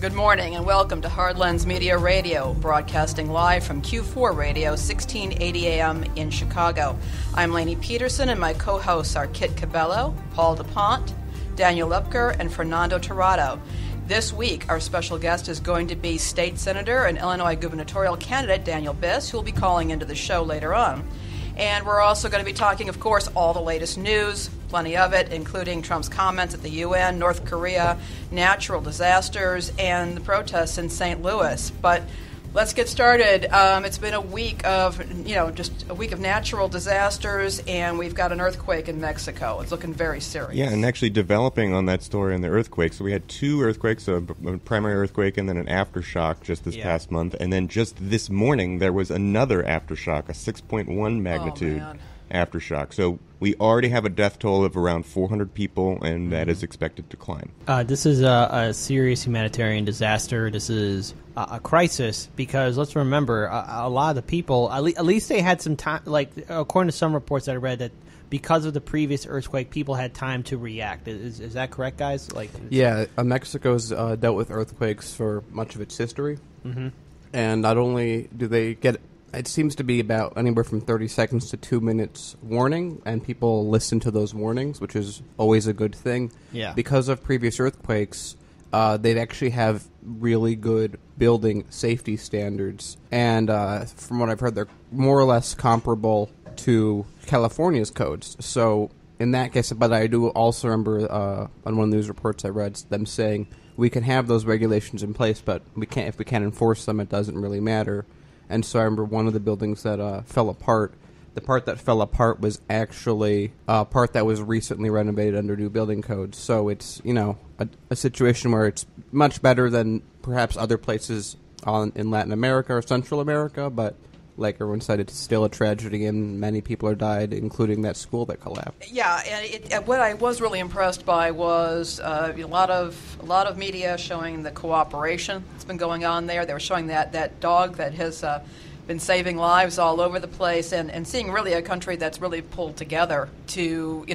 Good morning and welcome to Hardlands Media Radio, broadcasting live from Q4 Radio, 1680 AM in Chicago. I'm Lainey Peterson and my co-hosts are Kit Cabello, Paul DuPont, Daniel Lepker, and Fernando Tirado. This week, our special guest is going to be State Senator and Illinois gubernatorial candidate Daniel Biss, who will be calling into the show later on. And we're also going to be talking, of course, all the latest news, plenty of it, including Trump's comments at the UN, North Korea, natural disasters, and the protests in St. Louis. But let's get started. It's been a week of, just a week of natural disasters, and we've got an earthquake in Mexico. It's looking very serious. Yeah, and actually developing on that story on the earthquake. So we had two earthquakes, a primary earthquake and then an aftershock just this past month. And then just this morning, there was another aftershock, a 6.1 magnitude aftershock. So we already have a death toll of around 400 people, and that is expected to climb. This is a serious humanitarian disaster. This is a crisis because let's remember, a lot of the people, at least they had some time, like according to some reports that I read, that because of the previous earthquake, people had time to react. Is that correct, guys? Mexico's dealt with earthquakes for much of its history. Mm-hmm. And not only do they get, it seems to be about anywhere from 30 seconds to 2 minutes warning, and people listen to those warnings, which is always a good thing. Yeah. Because of previous earthquakes, they actually have really good building safety standards. And from what I've heard, they're more or less comparable to California's codes. So in that case, but I do also remember on one of the news reports I read them saying we can have those regulations in place, but we can't, if we can't enforce them, it doesn't really matter. And so I remember one of the buildings that fell apart. The part that fell apart was actually a part that was recently renovated under new building codes. So it's, a situation where it's much better than perhaps other places in Latin America or Central America. But like everyone said, it's still a tragedy, and many people have died, including that school that collapsed. Yeah, and what I was really impressed by was a lot of media showing the cooperation that's been going on there. They were showing that dog that has been saving lives all over the place, and seeing really a country that's really pulled together to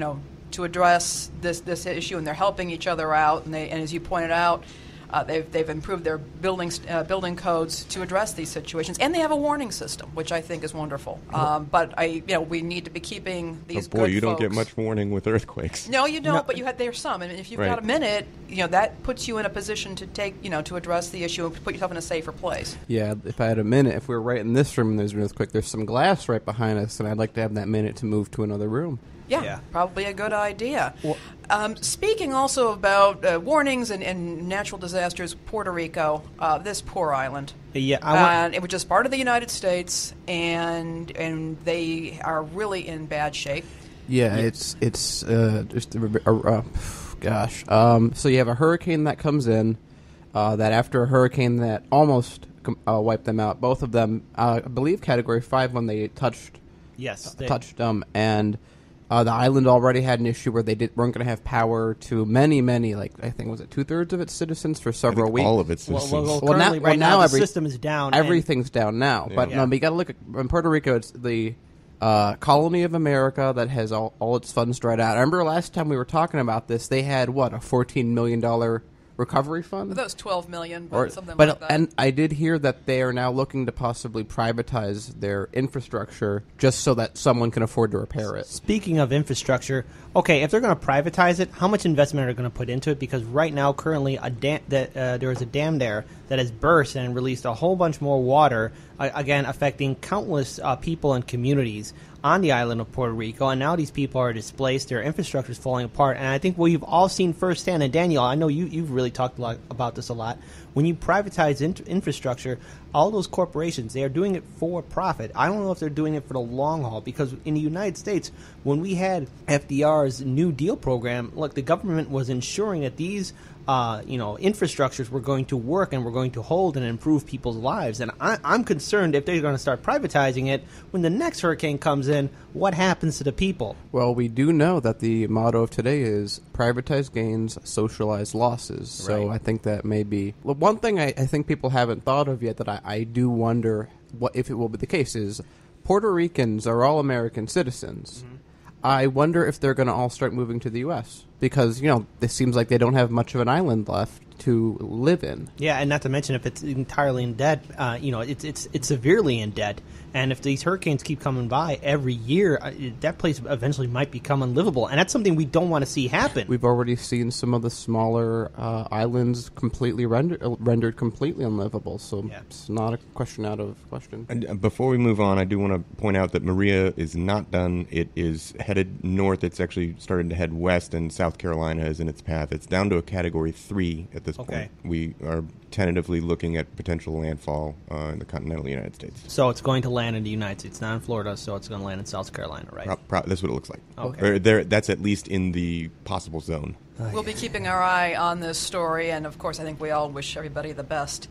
address this issue, and they're helping each other out. And as you pointed out, they've improved their building codes to address these situations, and they have a warning system, which I think is wonderful. But we need to be keeping these. Oh boy, good you folks. don't get much warning with earthquakes. No, you don't. But there's some, and if you've got a minute, that puts you in a position to take, to address the issue and put yourself in a safer place. Yeah, if I had a minute, if we were right in this room and there's an earthquake, there's some glass right behind us, and I'd like to have that minute to move to another room. Yeah, probably a good idea. Well, speaking also about warnings and natural disasters, Puerto Rico, this poor island. Yeah, it was just part of the United States, and they are really in bad shape. Yeah, it's just gosh. So you have a hurricane that comes in. That after a hurricane that almost wiped them out, both of them, I believe, Category 5 when they touched. Yes, touched them, and the island already had an issue where they weren't going to have power to many, I think, was it 2/3 of its citizens for several weeks? All of its citizens. Well, now the system is down. Everything's down now. Yeah. But you got to look at, in Puerto Rico, it's the colony of America that has all its funds dried out. I remember last time we were talking about this, they had, a $14 million recovery fund? That was $12 million, something like that. And I did hear that they are now looking to possibly privatize their infrastructure just so that someone can afford to repair it. Speaking of infrastructure, okay, if they're going to privatize it, how much investment are they going to put into it? Because right now, currently, there is a dam there that has burst and released a whole bunch more water, again, affecting countless people and communities on the island of Puerto Rico, and now these people are displaced, their infrastructure is falling apart, and I think we've all seen firsthand, and Daniel, I know you've really talked about this a lot, when you privatize infrastructure, all those corporations, they are doing it for profit. I don't know if they're doing it for the long haul, because in the United States, when we had FDR's New Deal program, look, the government was ensuring that these infrastructures were going to work and were going to hold and improve people's lives. And I'm concerned if they're going to start privatizing it, when the next hurricane comes in, what happens to the people? Well, we do know that the motto of today is privatize gains, socialize losses. Right. So I think that may be... Well, one thing I think people haven't thought of yet that I do wonder if it will be the case is Puerto Ricans are all American citizens. Mm-hmm. I wonder if they're going to all start moving to the U.S. because, it seems like they don't have much of an island left to live in. Yeah, and not to mention if it's entirely in debt, it's severely in debt. And if these hurricanes keep coming by every year, that place eventually might become unlivable. And that's something we don't want to see happen. We've already seen some of the smaller islands completely rendered completely unlivable. So it's not a question out of question. And before we move on, I do want to point out that Maria is not done. It is headed north. It's actually started to head west, and South Carolina is in its path. It's down to a Category 3 at this point. We are tentatively looking at potential landfall in the continental United States. So it's going to land in the United States, not in Florida, so it's going to land in South Carolina, right? That's what it looks like. Okay. That's at least in the possible zone. We'll be keeping our eye on this story, and of course I think we all wish everybody the best.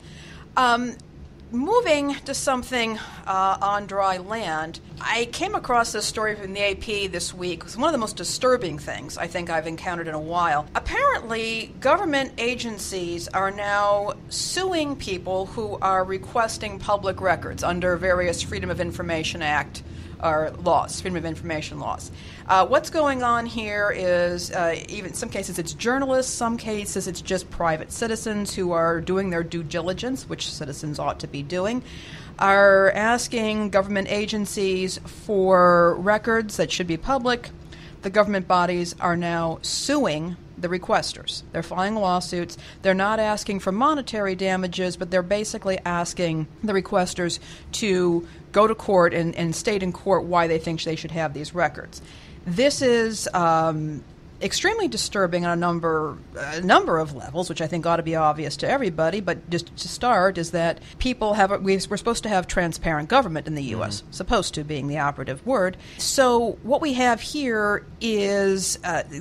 Moving to something on dry land, I came across this story from the AP this week. It's one of the most disturbing things I think I've encountered in a while. Apparently, government agencies are now suing people who are requesting public records under various Freedom of Information Act or laws, Freedom of Information laws. What's going on here is, even in some cases it's journalists, some cases it's just private citizens who are doing their due diligence, which citizens ought to be doing, are asking government agencies for records that should be public. The government bodies are now suing the requesters. They're filing lawsuits. They're not asking for monetary damages, but they're basically asking the requesters to go to court and state in court why they think they should have these records. This is extremely disturbing on a number of levels, which I think ought to be obvious to everybody. But just to start is that we're supposed to have transparent government in the U.S., supposed to being the operative word. So what we have here is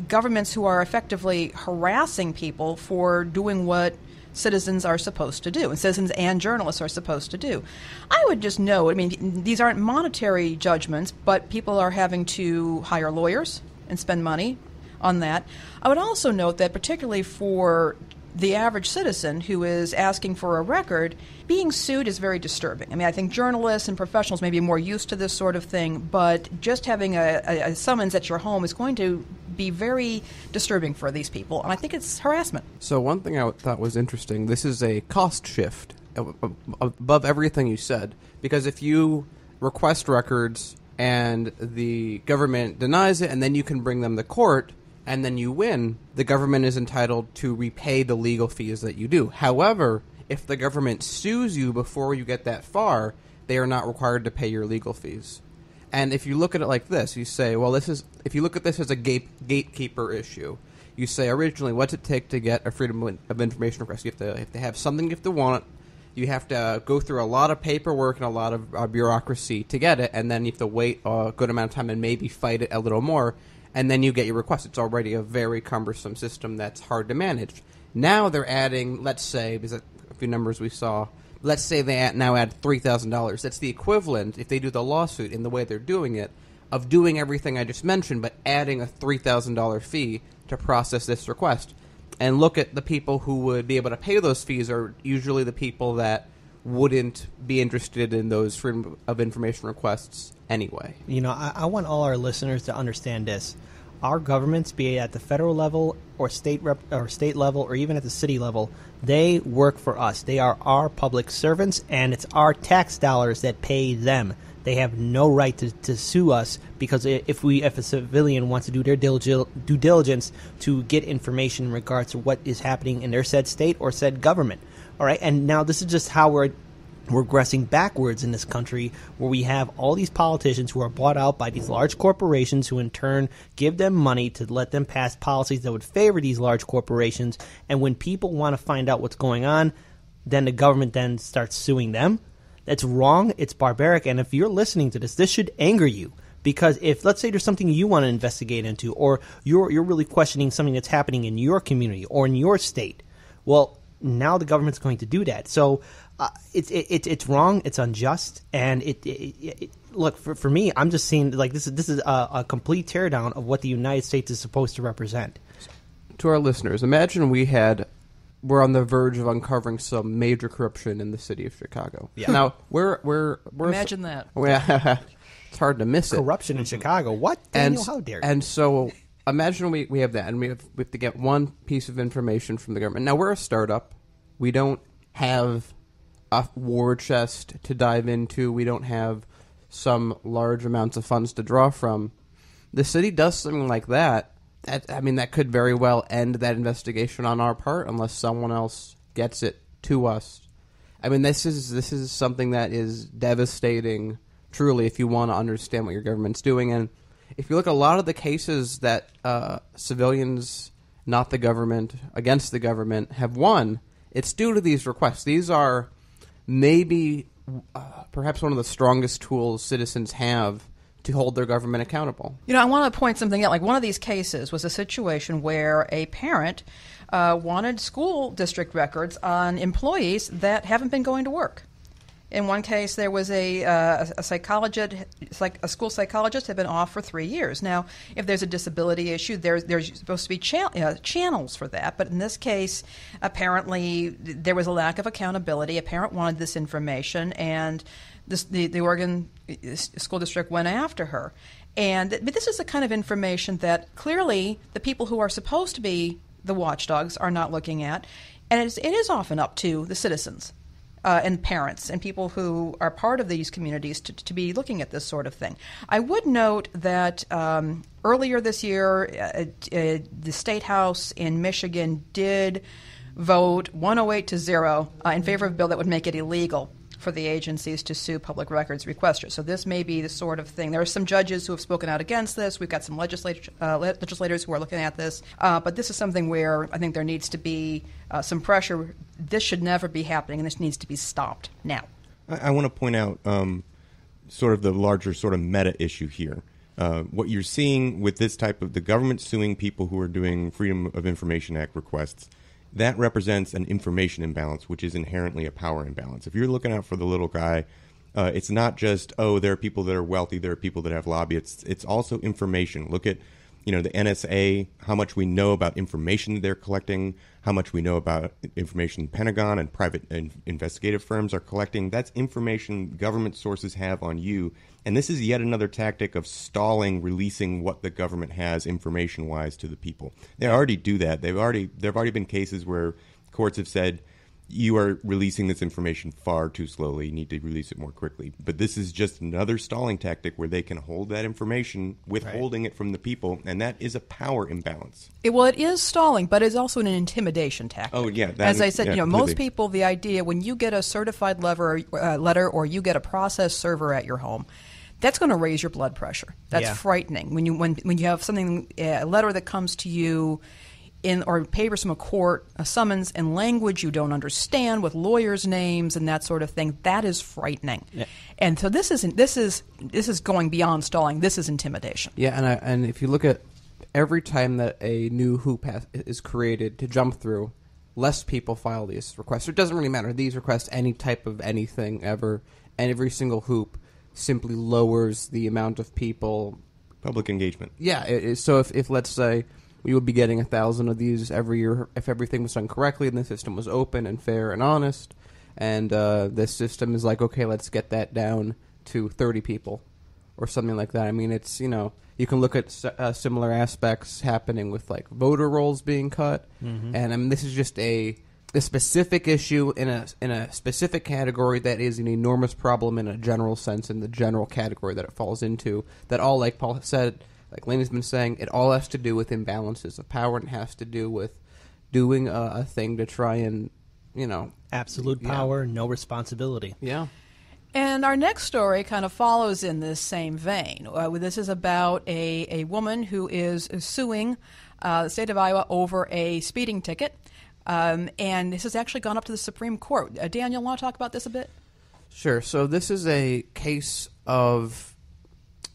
governments who are effectively harassing people for doing what citizens are supposed to do, and citizens and journalists are supposed to do. I would just note, I mean, these aren't monetary judgments, but people are having to hire lawyers and spend money on that. I would also note that particularly for the average citizen who is asking for a record, being sued is very disturbing. I mean, I think journalists and professionals may be more used to this sort of thing, but just having a summons at your home is going to be very disturbing for these people, and I think it's harassment. So one thing I thought was interesting, this is a cost shift above everything you said, because if you request records and the government denies it, and then you can bring them to court, and then you win, the government is entitled to repay the legal fees that you do. However, if the government sues you before you get that far, they are not required to pay your legal fees. And if you look at it like this, you say, well, if you look at this as a gatekeeper issue, you say originally, what's it take to get a Freedom of Information request? You have to have something, you have to want it. You have to go through a lot of paperwork and a lot of bureaucracy to get it, and then you have to wait a good amount of time and maybe fight it a little more, and then you get your request. It's already a very cumbersome system that's hard to manage. Now they're adding, let's say, because a few numbers we saw, let's say they now add $3,000. That's the equivalent, if they do the lawsuit in the way they're doing it, of doing everything I just mentioned, but adding a $3,000 fee to process this request. And look at the people who would be able to pay those fees are usually the people that wouldn't be interested in those Freedom of Information requests anyway. You know, I want all our listeners to understand this. Our governments, be it at the federal level or state level or even at the city level, they work for us. They are our public servants, and it's our tax dollars that pay them. They have no right to sue us because if a civilian wants to do their due diligence to get information in regards to what is happening in their said state or said government. All right, and now this is just how we're regressing backwards in this country, where we have all these politicians who are bought out by these large corporations who in turn give them money to let them pass policies that would favor these large corporations. And when people want to find out what's going on, then the government then starts suing them. That's wrong. It's barbaric. And if you're listening to this, this should anger you. Because if, let's say, there's something you want to investigate into, or you're really questioning something that's happening in your community or in your state, well, now the government's going to do that. So it's wrong. It's unjust. And look, for me, I'm just seeing like this is a complete teardown of what the United States is supposed to represent. To our listeners, imagine we're on the verge of uncovering some major corruption in the city of Chicago. Yeah. Now, we're Imagine that. It's hard to miss it. Corruption in Chicago. What? Daniel, how dare you? And so imagine we have that, and we have to get one piece of information from the government. Now, we're a startup. We don't have a war chest to dive into. We don't have some large amounts of funds to draw from. The city does something like that. That could very well end that investigation on our part unless someone else gets it to us. I mean, this is something that is devastating, truly, if you want to understand what your government's doing. And if you look at a lot of the cases that civilians, not the government, against the government, have won, it's due to these requests. These are maybe perhaps one of the strongest tools citizens have to hold their government accountable. I want to point something out. Like, one of these cases was a situation where a parent wanted school district records on employees that haven't been going to work. In one case, there was a psychologist, a school psychologist, had been off for 3 years. Now, if there's a disability issue, there's supposed to be channels for that. But in this case, apparently there was a lack of accountability. A parent wanted this information, and the Oregon school district went after her. But this is the kind of information that clearly the people who are supposed to be the watchdogs are not looking at, and it is often up to the citizens and parents and people who are part of these communities to be looking at this sort of thing. I would note that earlier this year, the State House in Michigan did vote 108-0 in favor of a bill that would make it illegal for the agencies to sue public records requesters. So this may be the sort of thing. There are some judges who have spoken out against this. We've got some legislators who are looking at this. But this is something where I think there needs to be some pressure. This should never be happening, and this needs to be stopped now. I want to point out sort of the larger sort of meta issue here. What you're seeing with this type of the government suing people who are doing Freedom of Information Act requests, that represents an information imbalance, which is inherently a power imbalance. If you're looking out for the little guy, it's not just, there are people that are wealthy, there are people that have lobby. It's also information. Look at, the NSA, how much we know about information they're collecting, how much we know about information the Pentagon and private investigative firms are collecting. That's information government sources have on you. And this is yet another tactic of stalling, releasing what the government has information-wise to the people. They already do that. There have already been cases where courts have said, you are releasing this information far too slowly. You need to release it more quickly. But this is just another stalling tactic where they can hold that information, withholding it from the people, and that is a power imbalance. It is stalling, but it's also an intimidation tactic. Oh, yeah. As I said, most people, the idea, when you get a certified letter or you get a process server at your home, that's going to raise your blood pressure. That's frightening. When you have something, a letter that comes to you or papers from a court, a summons in language you don't understand with lawyers' names and that sort of thing, that is frightening. Yeah. And so this is going beyond stalling. This is intimidation. Yeah, and if you look at every time that a new hoop is created to jump through, less people file these requests. It doesn't really matter. These requests, any type of anything ever, and every single hoop simply lowers the amount of people. Public engagement. Yeah. So if let's say we would be getting 1,000 of these every year if everything was done correctly and the system was open and fair and honest. And this system is like, okay, let's get that down to 30 people or something like that. I mean, it's, you can look at similar aspects happening with, like, voter rolls being cut. Mm-hmm. And, I mean, this is just a specific issue in a specific category that is an enormous problem in a general sense, in the general category that it falls into, that all, like Paul said, like Lainey's been saying, it all has to do with imbalances of power and has to do with doing a thing to try and, absolute power, no responsibility. Yeah. And our next story kind of follows in this same vein. This is about a woman who is suing the state of Iowa over a speeding ticket. And this has actually gone up to the Supreme Court. Daniel, want to talk about this a bit? Sure. So this is a case of,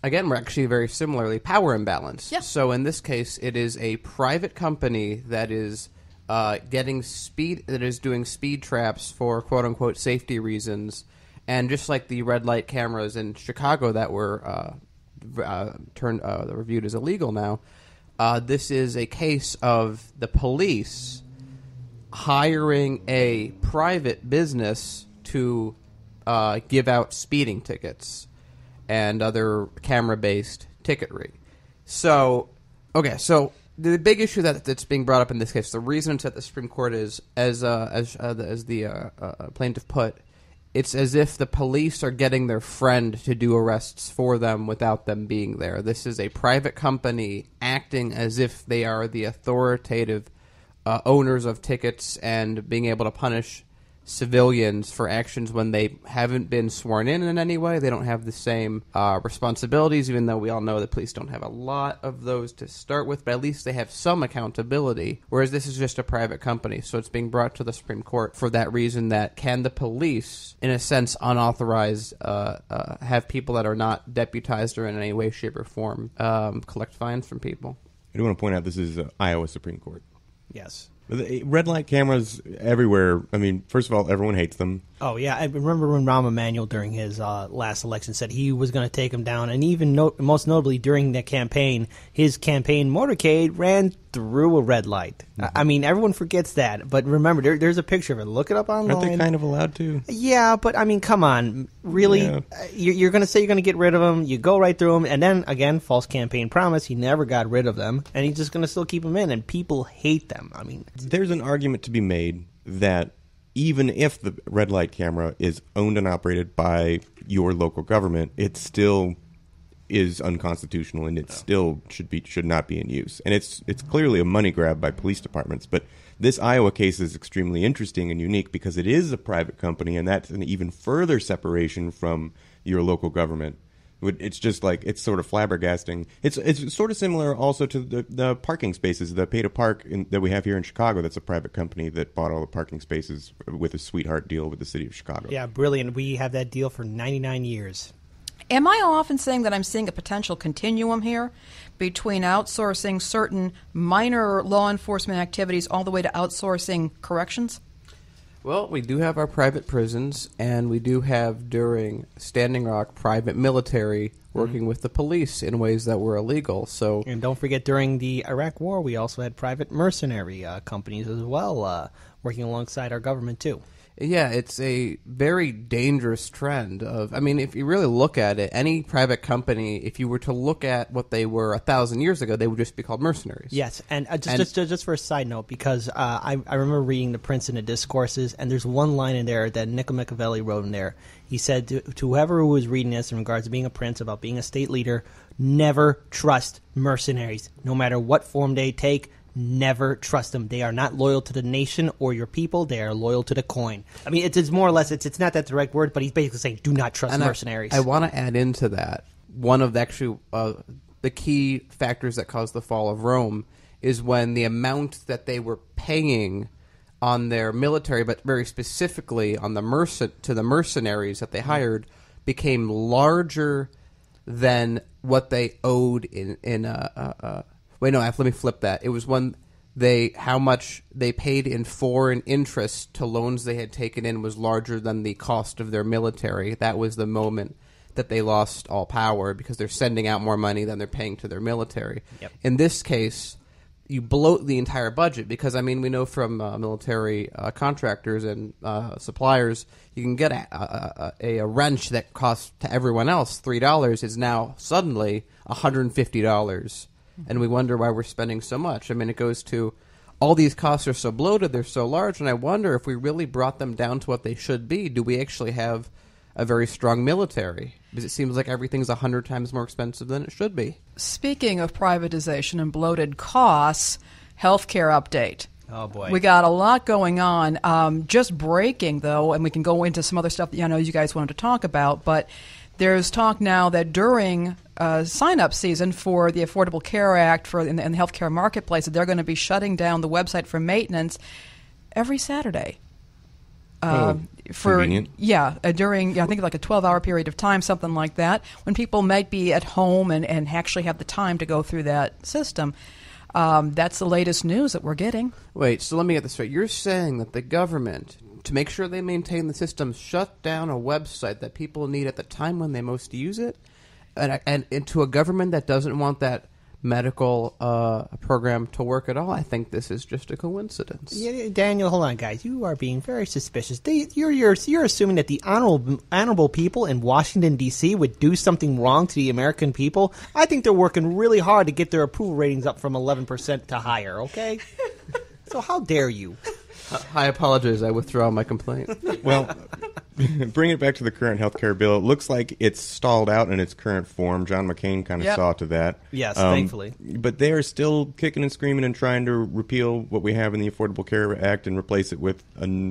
again, we're actually very similarly, power imbalance. Yeah. So in this case, it is a private company that is doing speed traps for quote unquote safety reasons, and just like the red light cameras in Chicago that were reviewed as illegal now, this is a case of the police hiring a private business to give out speeding tickets and other camera-based ticketry. So Okay, so the big issue that's being brought up in this case, the reason it's at the Supreme Court is, as the plaintiff put, it's as if the police are getting their friend to do arrests for them without them being there. This is a private company acting as if they are the authoritative owners of tickets and being able to punish civilians for actions when they haven't been sworn in any way. They don't have the same responsibilities, even though we all know that police don't have a lot of those to start with, but at least they have some accountability, whereas this is just a private company. So it's being brought to the Supreme Court for that reason, that can the police, in a sense, unauthorized, have people that are not deputized or in any way, shape, or form collect fines from people? I do want to point out this is Iowa Supreme Court. Yes. The red light cameras everywhere. I mean, first of all, everyone hates them. Oh, yeah. I remember when Rahm Emanuel, during his last election, said he was going to take them down. And even most notably during the campaign, his campaign motorcade ran through a red light. Mm-hmm. I mean, everyone forgets that. But remember, there's a picture of it. Look it up online. Aren't they kind of allowed to? Yeah, but I mean, come on. Really? Yeah. You're going to say you're going to get rid of them. You go right through them. And then, again, false campaign promise. He never got rid of them. And he's just going to still keep them in. And people hate them. I mean, there's an argument to be made that even if the red light camera is owned and operated by your local government, it still is unconstitutional, and it still should not be in use. And it's clearly a money grab by police departments. But this Iowa case is extremely interesting and unique because it is a private company, and that's an even further separation from your local government. It's just like, it's sort of flabbergasting. It's sort of similar also to the parking spaces, the pay to park that we have here in Chicago. That's a private company that bought all the parking spaces with a sweetheart deal with the city of Chicago. Yeah, brilliant. We have that deal for 99 years. Am I off in saying that I'm seeing a potential continuum here between outsourcing certain minor law enforcement activities all the way to outsourcing corrections? Well, we do have our private prisons, and we do have, during Standing Rock, private military working with the police in ways that were illegal. So, and don't forget, during the Iraq War, we also had private mercenary companies as well working alongside our government, too. Yeah, it's a very dangerous trend of, I mean, if you really look at it, any private company, if you were to look at what they were 1,000 years ago, they would just be called mercenaries. Yes, and just for a side note, because I remember reading the Prince and the Discourses, and there's one line in there that Niccolo Machiavelli wrote in there. He said to whoever who was reading this in regards to being a prince, about being a state leader, never trust mercenaries, no matter what form they take. Never trust them. They are not loyal to the nation or your people. They are loyal to the coin. I mean, it's more or less, it's not that direct word, but he's basically saying, do not trust mercenaries. I want to add into that, one of the key factors that caused the fall of Rome is when the amount that they were paying on their military, but very specifically on the mercenaries that they hired, became larger than what they owed Wait, no, let me flip that. It was when how much they paid in foreign interest to loans they had taken in was larger than the cost of their military. That was the moment that they lost all power, because they're sending out more money than they're paying to their military. Yep. In this case, you bloat the entire budget, because, I mean, we know from military contractors and suppliers, you can get a wrench that costs to everyone else $3 is now suddenly $150. And we wonder why we're spending so much. I mean, it goes to all these costs are so bloated, they're so large, and I wonder if we really brought them down to what they should be, do we actually have a very strong military? Because it seems like everything's 100 times more expensive than it should be. Speaking of privatization and bloated costs, healthcare update. Oh, boy. We got a lot going on. Just breaking, though, and we can go into some other stuff that I know you guys wanted to talk about, but there's talk now that during sign-up season for the Affordable Care Act in the healthcare marketplace, that they're going to be shutting down the website for maintenance every Saturday. Convenient. During I think like a 12-hour period of time, something like that, when people might be at home and actually have the time to go through that system. That's the latest news that we're getting. Wait, so let me get this straight. You're saying that the government, to make sure they maintain the system, shut down a website that people need at the time when they most use it? And to a government that doesn't want that medical program to work at all. I think this is just a coincidence. Yeah, Daniel, hold on, guys. You are being very suspicious. You're assuming that the honorable people in Washington, D.C. would do something wrong to the American people. I think they're working really hard to get their approval ratings up from 11% to higher, okay? So how dare you? I apologize. I withdraw my complaint. Well, bring it back to the current healthcare bill. It looks like it's stalled out in its current form. John McCain kind of saw to that. Yes, thankfully. But they are still kicking and screaming and trying to repeal what we have in the Affordable Care Act and replace it with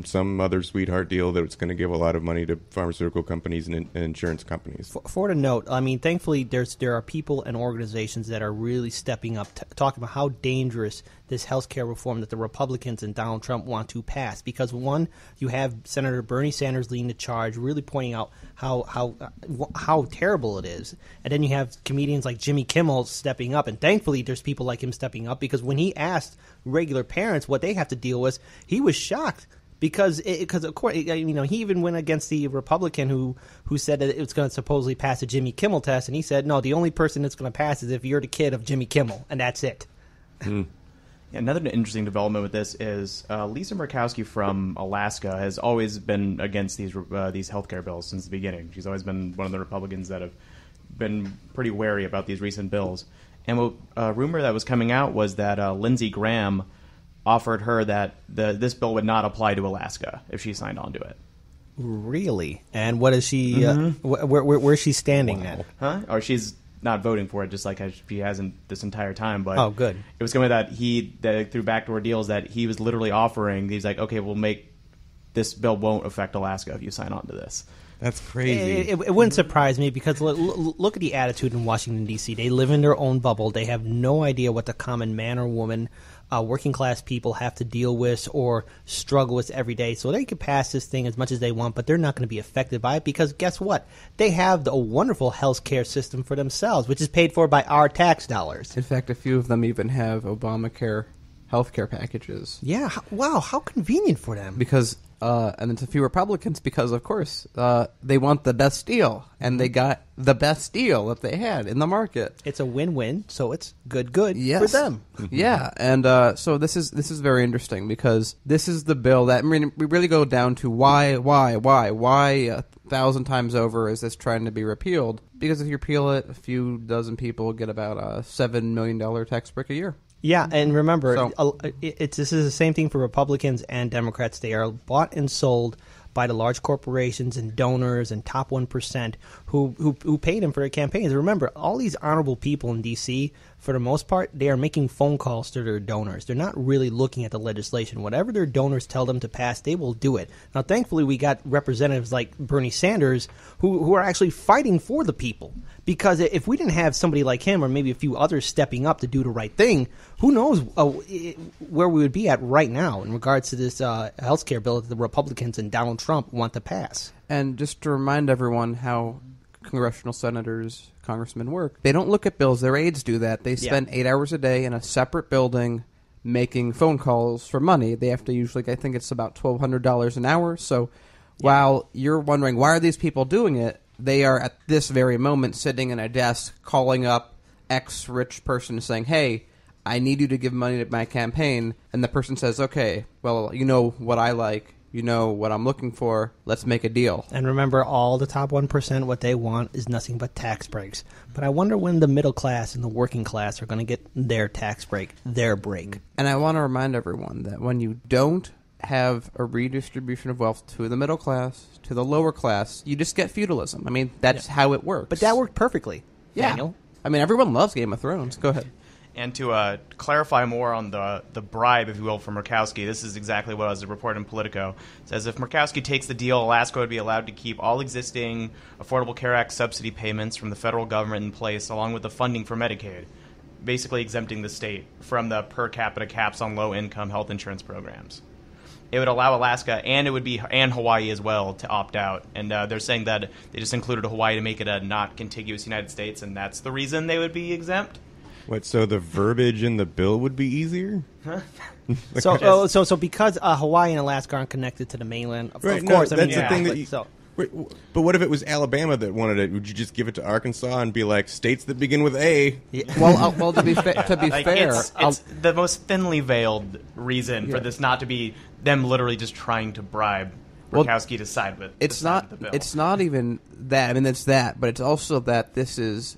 some other sweetheart deal that's going to give a lot of money to pharmaceutical companies and insurance companies. For the note, I mean, thankfully, there are people and organizations that are really stepping up, talking about how dangerous this health care reform that the Republicans and Donald Trump want to pass. Because, one, you have Senator Bernie Sanders leading the charge, really pointing out how terrible it is. And then you have comedians like Jimmy Kimmel stepping up. And thankfully, there's people like him stepping up, because when he asked regular parents what they have to deal with, he was shocked. Because of course, he even went against the Republican who said that it was going to supposedly pass a Jimmy Kimmel test. And he said, no, the only person that's going to pass is if you're the kid of Jimmy Kimmel. And that's it. Another interesting development with this is Lisa Murkowski from Alaska has always been against these healthcare bills since the beginning. She's always been one of the Republicans that have been pretty wary about these recent bills. And a rumor that was coming out was that Lindsey Graham offered her that this bill would not apply to Alaska if she signed on to it. Really? And what is she? Where's she standing at? Huh? Or she's not voting for it, just like she hasn't this entire time. But oh, good. It was coming that through backdoor deals that he was literally offering. He's like, okay, we'll make this bill won't affect Alaska if you sign on to this. That's crazy. It wouldn't surprise me, because look at the attitude in Washington, D.C. They live in their own bubble. They have no idea what the common man or woman, working class people have to deal with or struggle with every day. So they could pass this thing as much as they want, but they're not going to be affected by it, because guess what? They have a wonderful health care system for themselves, which is paid for by our tax dollars. In fact, a few of them even have Obamacare health care packages. Yeah. Wow. How convenient for them. Because and it's a few Republicans, because, of course, they want the best deal, and they got the best deal that they had in the market. It's a win-win, so it's good yes. for them. Yeah, and so this is very interesting, because this is the bill that, I mean, we really go down to why 1,000 times over is this trying to be repealed? Because if you repeal it, a few dozen people get about a $7 million tax break a year. Yeah, and remember, this is the same thing for Republicans and Democrats. They are bought and sold by the large corporations and donors and top 1% who paid them for their campaigns. Remember, all these honorable people in D.C., for the most part, they are making phone calls to their donors. They're not really looking at the legislation. Whatever their donors tell them to pass, they will do it. Now, thankfully, we got representatives like Bernie Sanders who are actually fighting for the people. Because if we didn't have somebody like him, or maybe a few others stepping up to do the right thing, who knows where we would be at right now in regards to this health care bill that the Republicans and Donald Trump want to pass. And just to remind everyone how congressional senators, congressmen work, they don't look at bills. Their aides do that. They spend 8 hours a day in a separate building making phone calls for money. They have to usually, I think it's about $1,200 an hour. So while you're wondering, why are these people doing it? They are at this very moment sitting in a desk calling up X rich person saying, hey, I need you to give money to my campaign. And the person says, okay, well, you know what I like. You know what I'm looking for. Let's make a deal. And remember, all the top 1%, what they want is nothing but tax breaks. But I wonder when the middle class and the working class are going to get their tax break, their break. And I want to remind everyone that when you don't have a redistribution of wealth to the middle class, to the lower class, you just get feudalism. I mean, that's how it works. But that worked perfectly, Daniel. I mean, everyone loves Game of Thrones. Go ahead. And to clarify more on the bribe, if you will, from Murkowski, this is exactly what was reported in Politico. It says if Murkowski takes the deal, Alaska would be allowed to keep all existing Affordable Care Act subsidy payments from the federal government in place, along with the funding for Medicaid, basically exempting the state from the per capita caps on low-income health insurance programs. It would allow Alaska and Hawaii as well to opt out. And they're saying that they just included Hawaii to make it a not contiguous United States, and that's the reason they would be exempt. What, so the verbiage in the bill would be easier? So because Hawaii and Alaska aren't connected to the mainland, of course. No, that's the thing that Wait, but what if it was Alabama that wanted it? Would you just give it to Arkansas and be like, states that begin with A? Yeah. Well, to be fair, it's the most thinly veiled reason for this not to be them literally just trying to bribe Murkowski to side with. It's not. The bill. It's not even that. I mean, it's that, but it's also that this is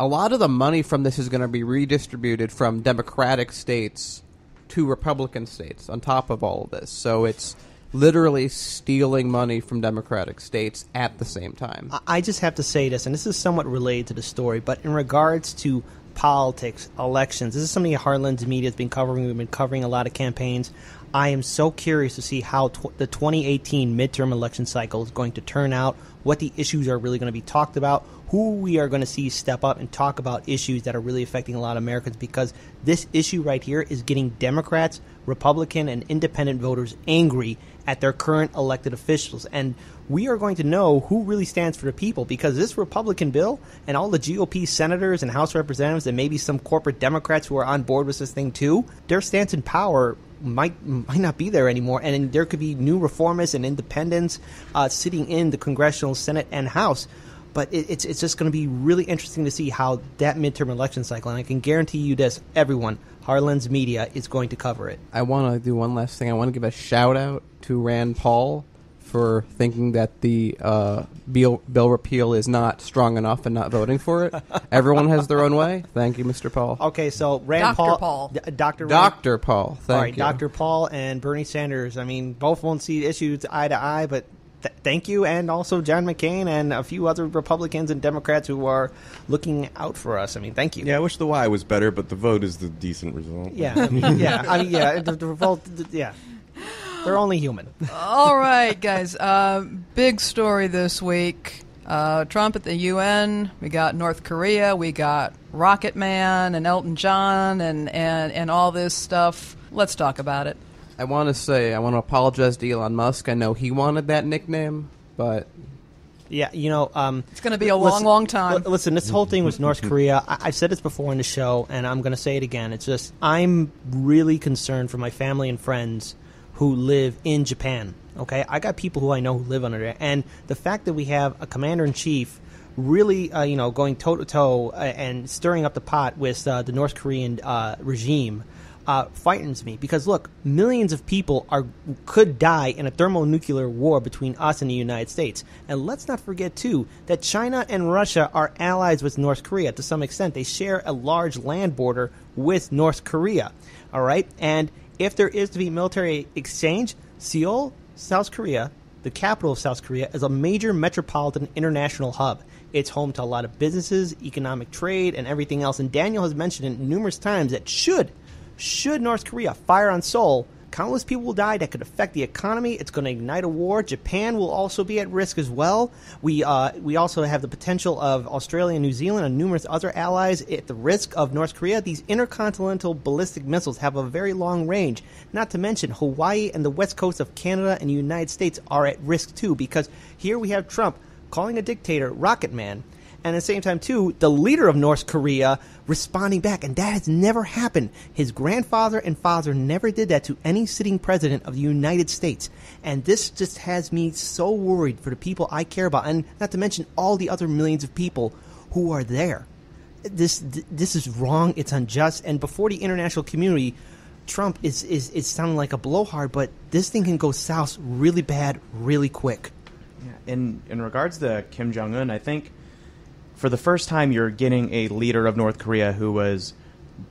a lot of the money from this is going to be redistributed from Democratic states to Republican states on top of all of this. So it's literally stealing money from Democratic states at the same time. I just have to say this, and this is somewhat related to the story, but in regards to politics, elections, this is something Heartland's media has been covering. We've been covering a lot of campaigns. I am so curious to see how the 2018 midterm election cycle is going to turn out, what the issues are really going to be talked about, who we are going to see step up and talk about issues that are really affecting a lot of Americans, because this issue right here is getting Democrats, Republican, and independent voters angry at their current elected officials. And we are going to know who really stands for the people, because this Republican bill and all the GOP senators and House representatives and maybe some corporate Democrats who are on board with this thing too, their stance in power might not be there anymore, and there could be new reformists and independents sitting in the Congressional, Senate, and House. But it's just going to be really interesting to see how that midterm election cycle, and I can guarantee you this, everyone, Heartland's media is going to cover it. I want to do one last thing. I want to give a shout-out to Rand Paul for thinking that the bill repeal is not strong enough and not voting for it. Everyone has their own way. Thank you, Mr. Paul. Okay, so Rand Paul. Dr. Paul. Thank you. Dr. Paul and Bernie Sanders. I mean, both won't see issues eye to eye, but thank you, and also John McCain and a few other Republicans and Democrats who are looking out for us. I mean, thank you. Yeah, I wish the Y was better, but the vote is the decent result. Yeah, yeah. I mean, yeah, the revolt, yeah. They're only human. All right, guys. Big story this week. Trump at the UN. We got North Korea. We got Rocket Man and Elton John and all this stuff. Let's talk about it. I want to apologize to Elon Musk. I know he wanted that nickname, but... Yeah, it's going to be a long time. Listen, this whole thing with North Korea, I've said this before in the show, and I'm going to say it again. It's just, I'm really concerned for my family and friends who live in Japan, okay? I got people who I know who live under there, and the fact that we have a commander-in-chief really, going toe-to-toe and stirring up the pot with the North Korean regime frightens me, because look, millions of people could die in a thermonuclear war between us and the United States. And let's not forget too that China and Russia are allies with North Korea to some extent. They share a large land border with North Korea. All right, and if there is to be military exchange, Seoul, South Korea, the capital of South Korea, is a major metropolitan international hub. It's home to a lot of businesses, economic trade, and everything else. And Daniel has mentioned it numerous times that should North Korea fire on Seoul, countless people will die. That could affect the economy. It's going to ignite a war. Japan will also be at risk as well. We also have the potential of Australia and New Zealand and numerous other allies at the risk of North Korea. These intercontinental ballistic missiles have a very long range. Not to mention Hawaii and the west coast of Canada and the United States are at risk too, because here we have Trump calling a dictator Rocket Man. And at the same time, too, the leader of North Korea responding back. And that has never happened. His grandfather and father never did that to any sitting president of the United States. And this just has me so worried for the people I care about. And not to mention all the other millions of people who are there. This is wrong. It's unjust. And before the international community, Trump is sounding like a blowhard. But this thing can go south really bad, really quick. Yeah. In regards to Kim Jong-un, I think for the first time, you're getting a leader of North Korea who was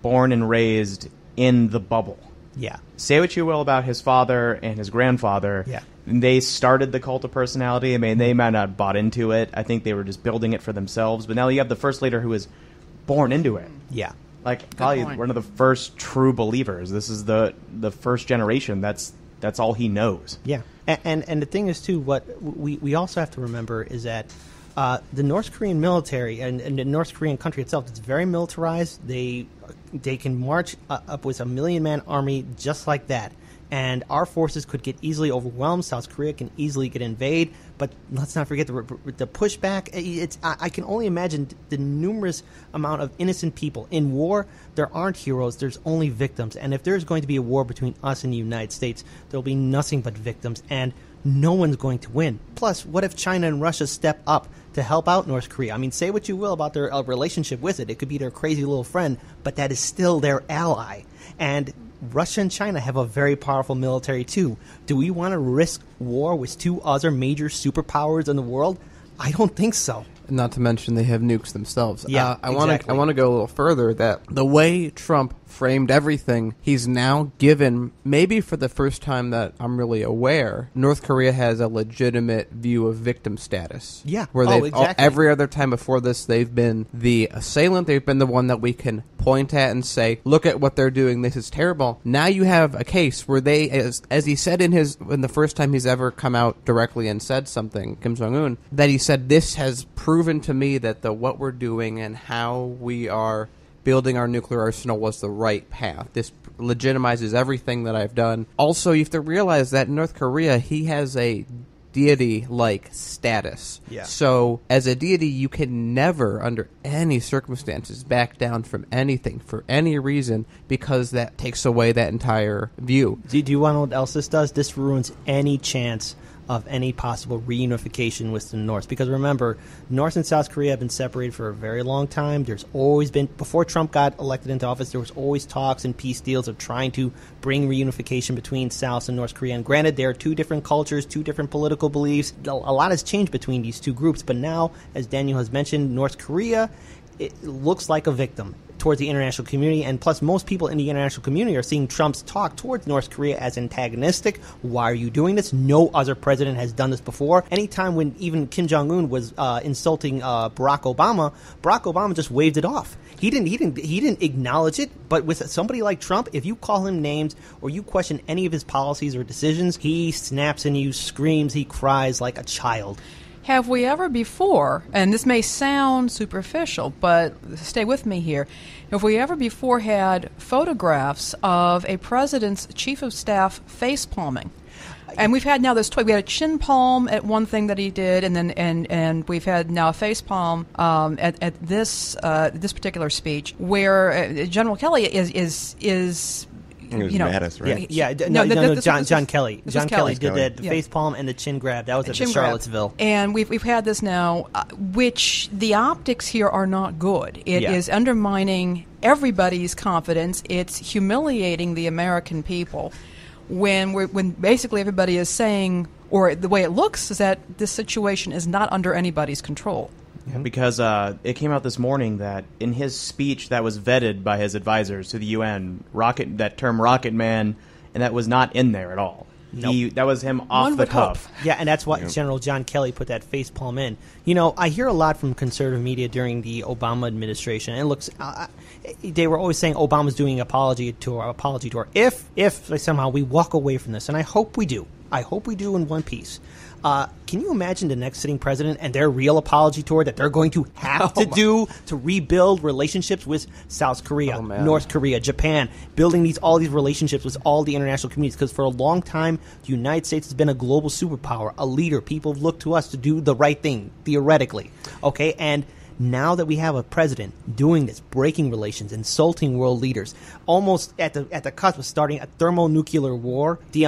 born and raised in the bubble. Yeah. Say what you will about his father and his grandfather. Yeah. They started the cult of personality. I mean, they might not have bought into it. I think they were just building it for themselves. But now you have the first leader who is born into it. Yeah. Like, probably one of the first true believers. This is the first generation. That's all he knows. Yeah. And the thing is, too, what we also have to remember is that the North Korean military and the North Korean country itself is very militarized. They can march up with a 1 million-man army just like that. And our forces could get easily overwhelmed. South Korea can easily get invaded. But let's not forget the pushback. I can only imagine the numerous amount of innocent people. In war, there aren't heroes. There's only victims. And if there's going to be a war between us and the United States, there will be nothing but victims. And no one's going to win. Plus, what if China and Russia step up to help out North Korea? I mean, say what you will about their relationship with it. It could be their crazy little friend, but that is still their ally. And Russia and China have a very powerful military, too. Do we want to risk war with two other major superpowers in the world? I don't think so. Not to mention they have nukes themselves. Yeah, I want to go a little further, that the way Trump framed everything, he's now given, maybe for the first time that I'm really aware, North Korea has a legitimate view of victim status. Yeah. Where Exactly. every other time before this, they've been the assailant. They've been the one that we can point at and say, look at what they're doing. This is terrible. Now you have a case where they, as he said in the first time he's ever come out directly and said something, Kim Jong-un, that he said, this has proven to me that what we're doing and how we are building our nuclear arsenal was the right path. This legitimizes everything that I've done. Also, you have to realize that in North Korea, he has a deity-like status. Yeah. So, as a deity, you can never, under any circumstances, back down from anything for any reason, because that takes away that entire view. Do you want to know what else this does? This ruins any chance of any possible reunification with the North. Because remember, North and South Korea have been separated for a very long time. There's always been, before Trump got elected into office, there was always talks and peace deals of trying to bring reunification between South and North Korea. And granted, there are two different cultures, two different political beliefs. A lot has changed between these two groups. But now, as Daniel has mentioned, North Korea, it looks like a victim towards the international community, and plus most people in the international community are seeing Trump's talk towards North Korea as antagonistic. Why are you doing this? No other president has done this before. Anytime when even Kim Jong-un was insulting Barack Obama just waved it off. He didn't acknowledge it. But with somebody like Trump, if you call him names or you question any of his policies or decisions, he snaps and he screams, he cries like a child. Have we ever before, and this may sound superficial, but stay with me here, have we ever before had photographs of a president's chief of staff face palming? And we've had now this we had a chin palm at one thing that he did, and then and we've had now a face palm at this particular speech where General Kelly is It was Mattis, right? Yeah. John Kelly. John Kelly did the face palm and the chin grab. That was at the Charlottesville. And we've had this now, which the optics here are not good. It is undermining everybody's confidence. It's humiliating the American people when basically everybody is saying, or the way it looks is that this situation is not under anybody's control. Because it came out this morning that in his speech that was vetted by his advisors to the UN, that term rocket man, and that was not in there at all. Nope. That was him off the cuff. Yeah, and that's why General John Kelly put that face palm in. You know, I hear a lot from conservative media during the Obama administration, and it looks they were always saying Obama's doing apology tour. If somehow we walk away from this, and I hope we do. I hope we do in one piece. Can you imagine the next sitting president and their real apology tour that they're going to have to do to rebuild relationships with South Korea, North Korea, Japan, building all these relationships with all the international communities? Because for a long time, the United States has been a global superpower, a leader. People have looked to us to do the right thing, theoretically. Okay, and now that we have a president doing this, breaking relations, insulting world leaders, almost at the cusp of starting a thermonuclear war, the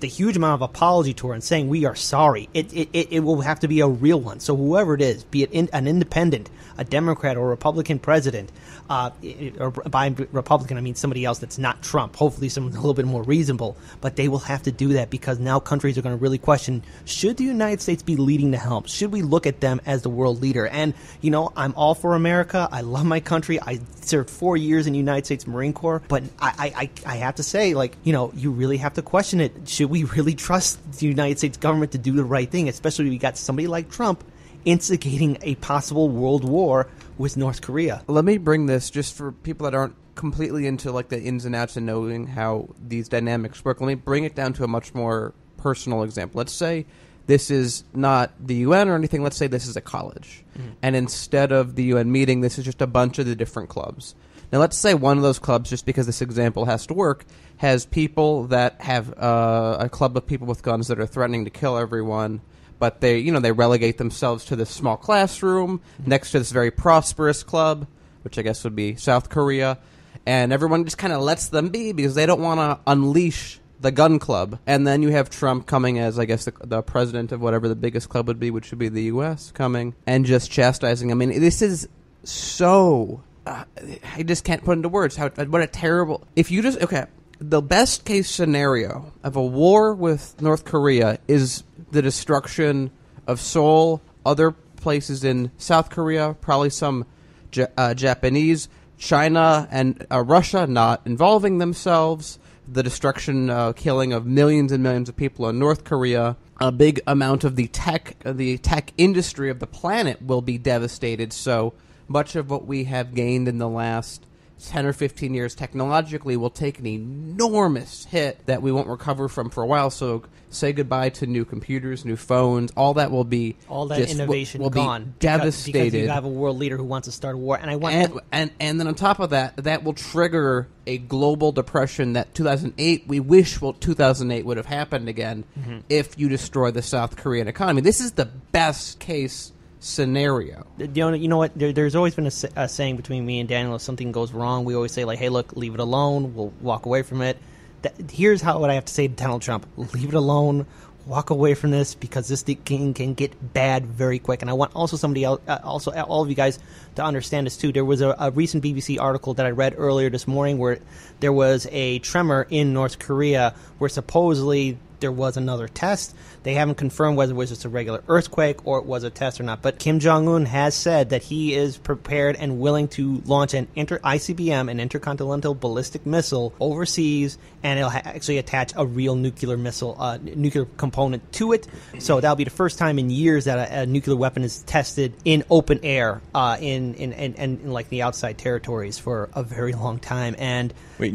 huge amount of apology tour and saying we are sorry, it will have to be a real one. So whoever it is, be it an independent, a Democrat or Republican president, or by Republican I mean somebody else that's not Trump, hopefully someone a little bit more reasonable, but they will have to do that because now countries are going to really question, should the United States be leading the helm? Should we look at them as the world leader? And I'm all for America. I love my country. I served 4 years in the United States Marine Corps. But I have to say, you really have to question it. Should we really trust the United States government to do the right thing, especially when we got somebody like Trump instigating a possible world war with North Korea? Let me bring this just for people that aren't completely into the ins and outs and knowing how these dynamics work. Let me bring it down to a much more personal example. Let's say this is not the UN or anything. Let's say this is a college. Mm-hmm. And instead of the UN meeting, this is just a bunch of the different clubs. Now, let's say one of those clubs, just because this example has to work, has people that have a club of people with guns that are threatening to kill everyone, but they relegate themselves to this small classroom next to this very prosperous club, which I guess would be South Korea, and everyone just kind of lets them be because they don't want to unleash the gun club. And then you have Trump coming as, I guess, the president of whatever the biggest club would be, which would be the U.S., coming and just chastising. I mean, this is so... I just can't put into words what a terrible... If you just... Okay, the best case scenario of a war with North Korea is the destruction of Seoul, other places in South Korea, probably some Japanese, China, and Russia not involving themselves, the destruction, killing of millions and millions of people in North Korea. A big amount of the tech industry of the planet will be devastated. So much of what we have gained in the last 10 or 15 years technologically will take an enormous hit that we won't recover from for a while. So say goodbye to new computers, new phones. All that will be innovation will gone, be devastated. Because you have a world leader who wants to start a war, and and then on top of that will trigger a global depression that 2008. We wish 2008 would have happened again if you destroy the South Korean economy. This is the best case scenario. You know what? There's always been a saying between me and Daniel: if something goes wrong, we always say, like, "Hey, look, leave it alone. We'll walk away from it." Here's what I have to say to Donald Trump: leave it alone. Walk away from this, because this thing can get bad very quick. And I want also somebody else, also all of you guys, to understand this too. There was a recent BBC article that I read earlier this morning where there was a tremor in North Korea where supposedly there was another test. They haven't confirmed whether it was just a regular earthquake or it was a test or not. But Kim Jong-un has said that he is prepared and willing to launch an ICBM, an intercontinental ballistic missile, overseas, and it'll actually attach a real nuclear missile, nuclear component to it. So that'll be the first time in years that a nuclear weapon is tested in open air, in like the outside territories for a very long time. And but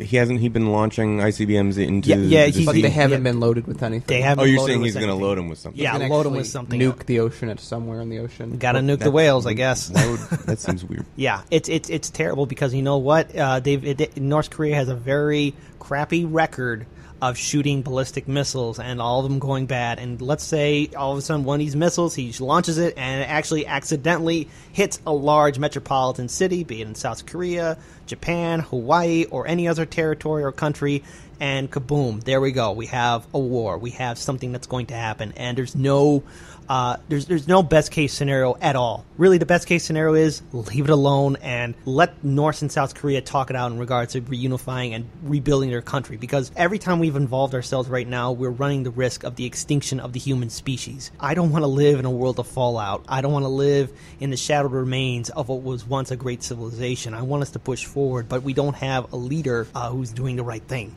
hasn't he been launching ICBMs into? But they haven't been loaded with anything. They haven't. Oh, you're saying he's going to load them with something? Yeah, load them with something. Nuke the ocean somewhere in the ocean. Got to nuke the whales, I guess. That seems weird. Yeah, it's terrible, because you know what? North Korea has a very crappy record of shooting ballistic missiles and all of them going bad. And let's say all of a sudden one of these missiles, he launches it and it actually accidentally hits a large metropolitan city, be it in South Korea, Japan, Hawaii, or any other territory or country, and kaboom, there we go. We have a war. We have something that's going to happen, and there's no best case scenario at all. Really, the best case scenario is leave it alone and let North and South Korea talk it out in regards to reunifying and rebuilding their country. Because every time we've involved ourselves right now, we're running the risk of the extinction of the human species. I don't want to live in a world of fallout. I don't want to live in the shattered remains of what was once a great civilization. I want us to push forward, but we don't have a leader who's doing the right thing.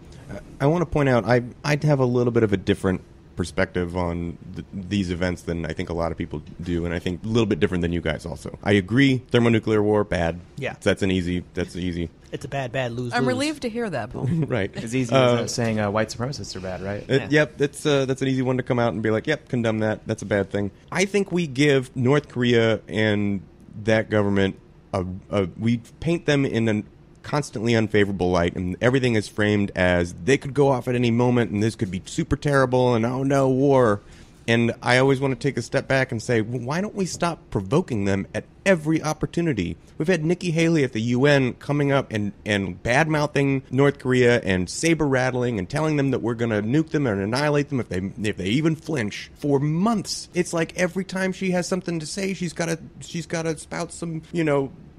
I want to point out, I'd have a little bit of a different perspective on these events than I think a lot of people do, and I think a little bit different than you guys also. I agree, thermonuclear war, bad. Yeah. That's easy. It's a bad lose. I'm relieved to hear that, Paul. Right. As easy as saying white supremacists are bad, right? Yep, that's an easy one to come out and be like, yep, condemn that. That's a bad thing. I think we give North Korea and that government, we paint them in a constantly unfavorable light, and everything is framed as they could go off at any moment and this could be super terrible and oh no, war. And I always want to take a step back and say, well, why don't we stop provoking them at every opportunity? We've had Nikki Haley at the UN coming up and bad-mouthing North Korea and saber-rattling and telling them that we're going to nuke them and annihilate them if they even flinch for months. It's like every time she has something to say, she's got to spout some,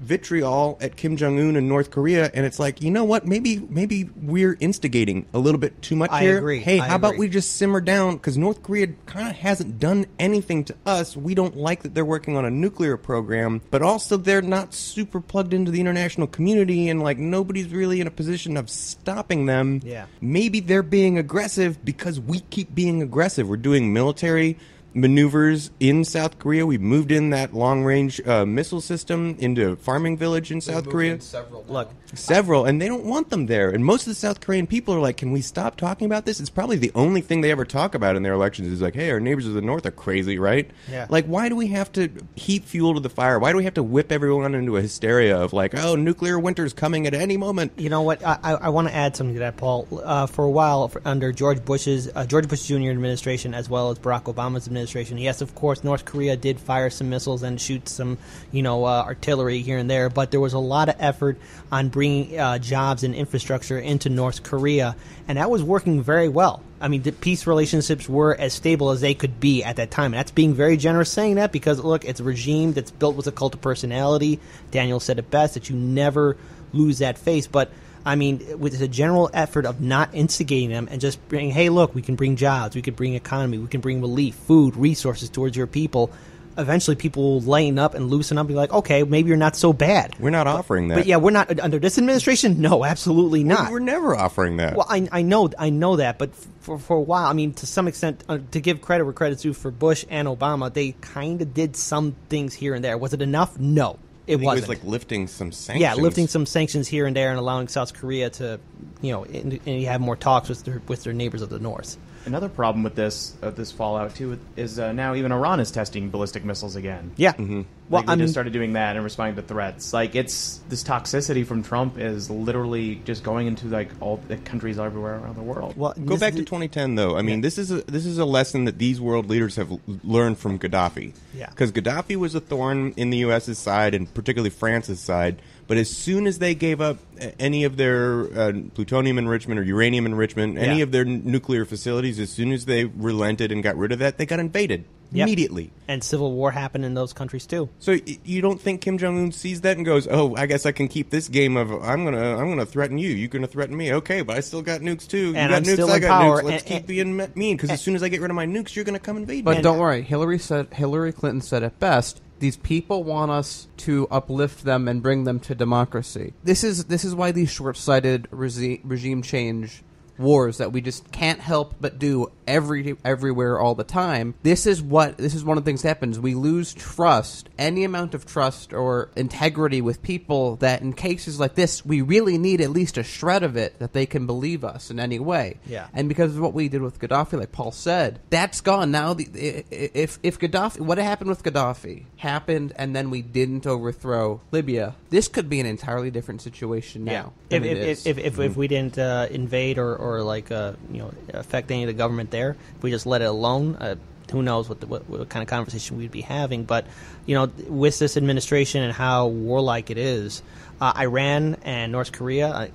vitriol at Kim Jong-un and North Korea, and it's like, you know what? Maybe we're instigating a little bit too much here. I agree. Hey, how about we just simmer down? Because North Korea kind of hasn't done anything to us. We don't like that they're working on a nuclear program, but also they're not super plugged into the international community, and like nobody's really in a position of stopping them. Yeah. Maybe they're being aggressive because we keep being aggressive. We're doing military maneuvers in South Korea. We moved in that long-range missile system into a farming village in South Korea. Several, and they don't want them there. And most of the South Korean people are like, can we stop talking about this? It's probably the only thing they ever talk about in their elections is like, hey, our neighbors of the North are crazy, right? Yeah. Like, why do we have to heap fuel to the fire? Why do we have to whip everyone into a hysteria of like, oh, nuclear winter's coming at any moment? You know what? I want to add something to that, Paul. For a while, under George Bush Jr. administration, as well as Barack Obama's administration, administration. Yes, of course, North Korea did fire some missiles and shoot some, artillery here and there, but there was a lot of effort on bringing jobs and infrastructure into North Korea, and that was working very well. I mean, the peace relationships were as stable as they could be at that time. And that's being very generous saying that because, look, it's a regime that's built with a cult of personality. Daniel said it best, that you never lose that face. But, I mean, with the general effort of not instigating them and just bring, hey, look, we can bring jobs, we can bring economy, we can bring relief, food, resources towards your people. Eventually people will lighten up and loosen up and be like, okay, maybe you're not so bad. We're not offering that. But yeah, we're not under this administration. No, absolutely not. We're never offering that. Well, I know that, but for a while, I mean, to some extent, to give credit where credit's due for Bush and Obama, they kind of did some things here and there. Was it enough? No, it wasn't. It was like lifting some sanctions. Yeah, lifting some sanctions here and there and allowing South Korea to, and you have more talks with their neighbors of the north. Another problem with this fallout too is now even Iran is testing ballistic missiles again. Yeah, Well, they just started doing that and responding to threats. Like this toxicity from Trump is literally just going into like all the countries everywhere around the world. Well, go back to 2010 though. I mean, this is a lesson that these world leaders have learned from Gaddafi. Yeah, because Gaddafi was a thorn in the U.S.'s side and particularly France's side. But as soon as they gave up any of their plutonium enrichment or uranium enrichment, any of their nuclear facilities, as soon as they relented and got rid of that, they got invaded immediately. And civil war happened in those countries too. So you don't think Kim Jong-un sees that and goes, "Oh, I guess I can keep this game of I'm gonna threaten you, you're gonna threaten me. Okay, but I still got nukes too. You And got I'm nukes, still I in got power, nukes. Let's keep being mean because as soon as I get rid of my nukes, you're gonna come invade me." But don't worry, Hillary Clinton said it best. These people want us to uplift them and bring them to democracy. This is why these short-sighted regime change wars that we just can't help but do everywhere all the time. This is one of the things that happens. We lose trust, any amount of trust or integrity with people that in cases like this, we really need at least a shred of it that they can believe us in any way. Yeah. And because of what we did with Gaddafi, like Paul said, that's gone. Now, if Gaddafi, what happened with Gaddafi happened and then we didn't overthrow Libya, this could be an entirely different situation now. Yeah. If we didn't invade or affect any of the government there, if we just let it alone, who knows what kind of conversation we'd be having. But with this administration and how warlike it is, Iran and North Korea,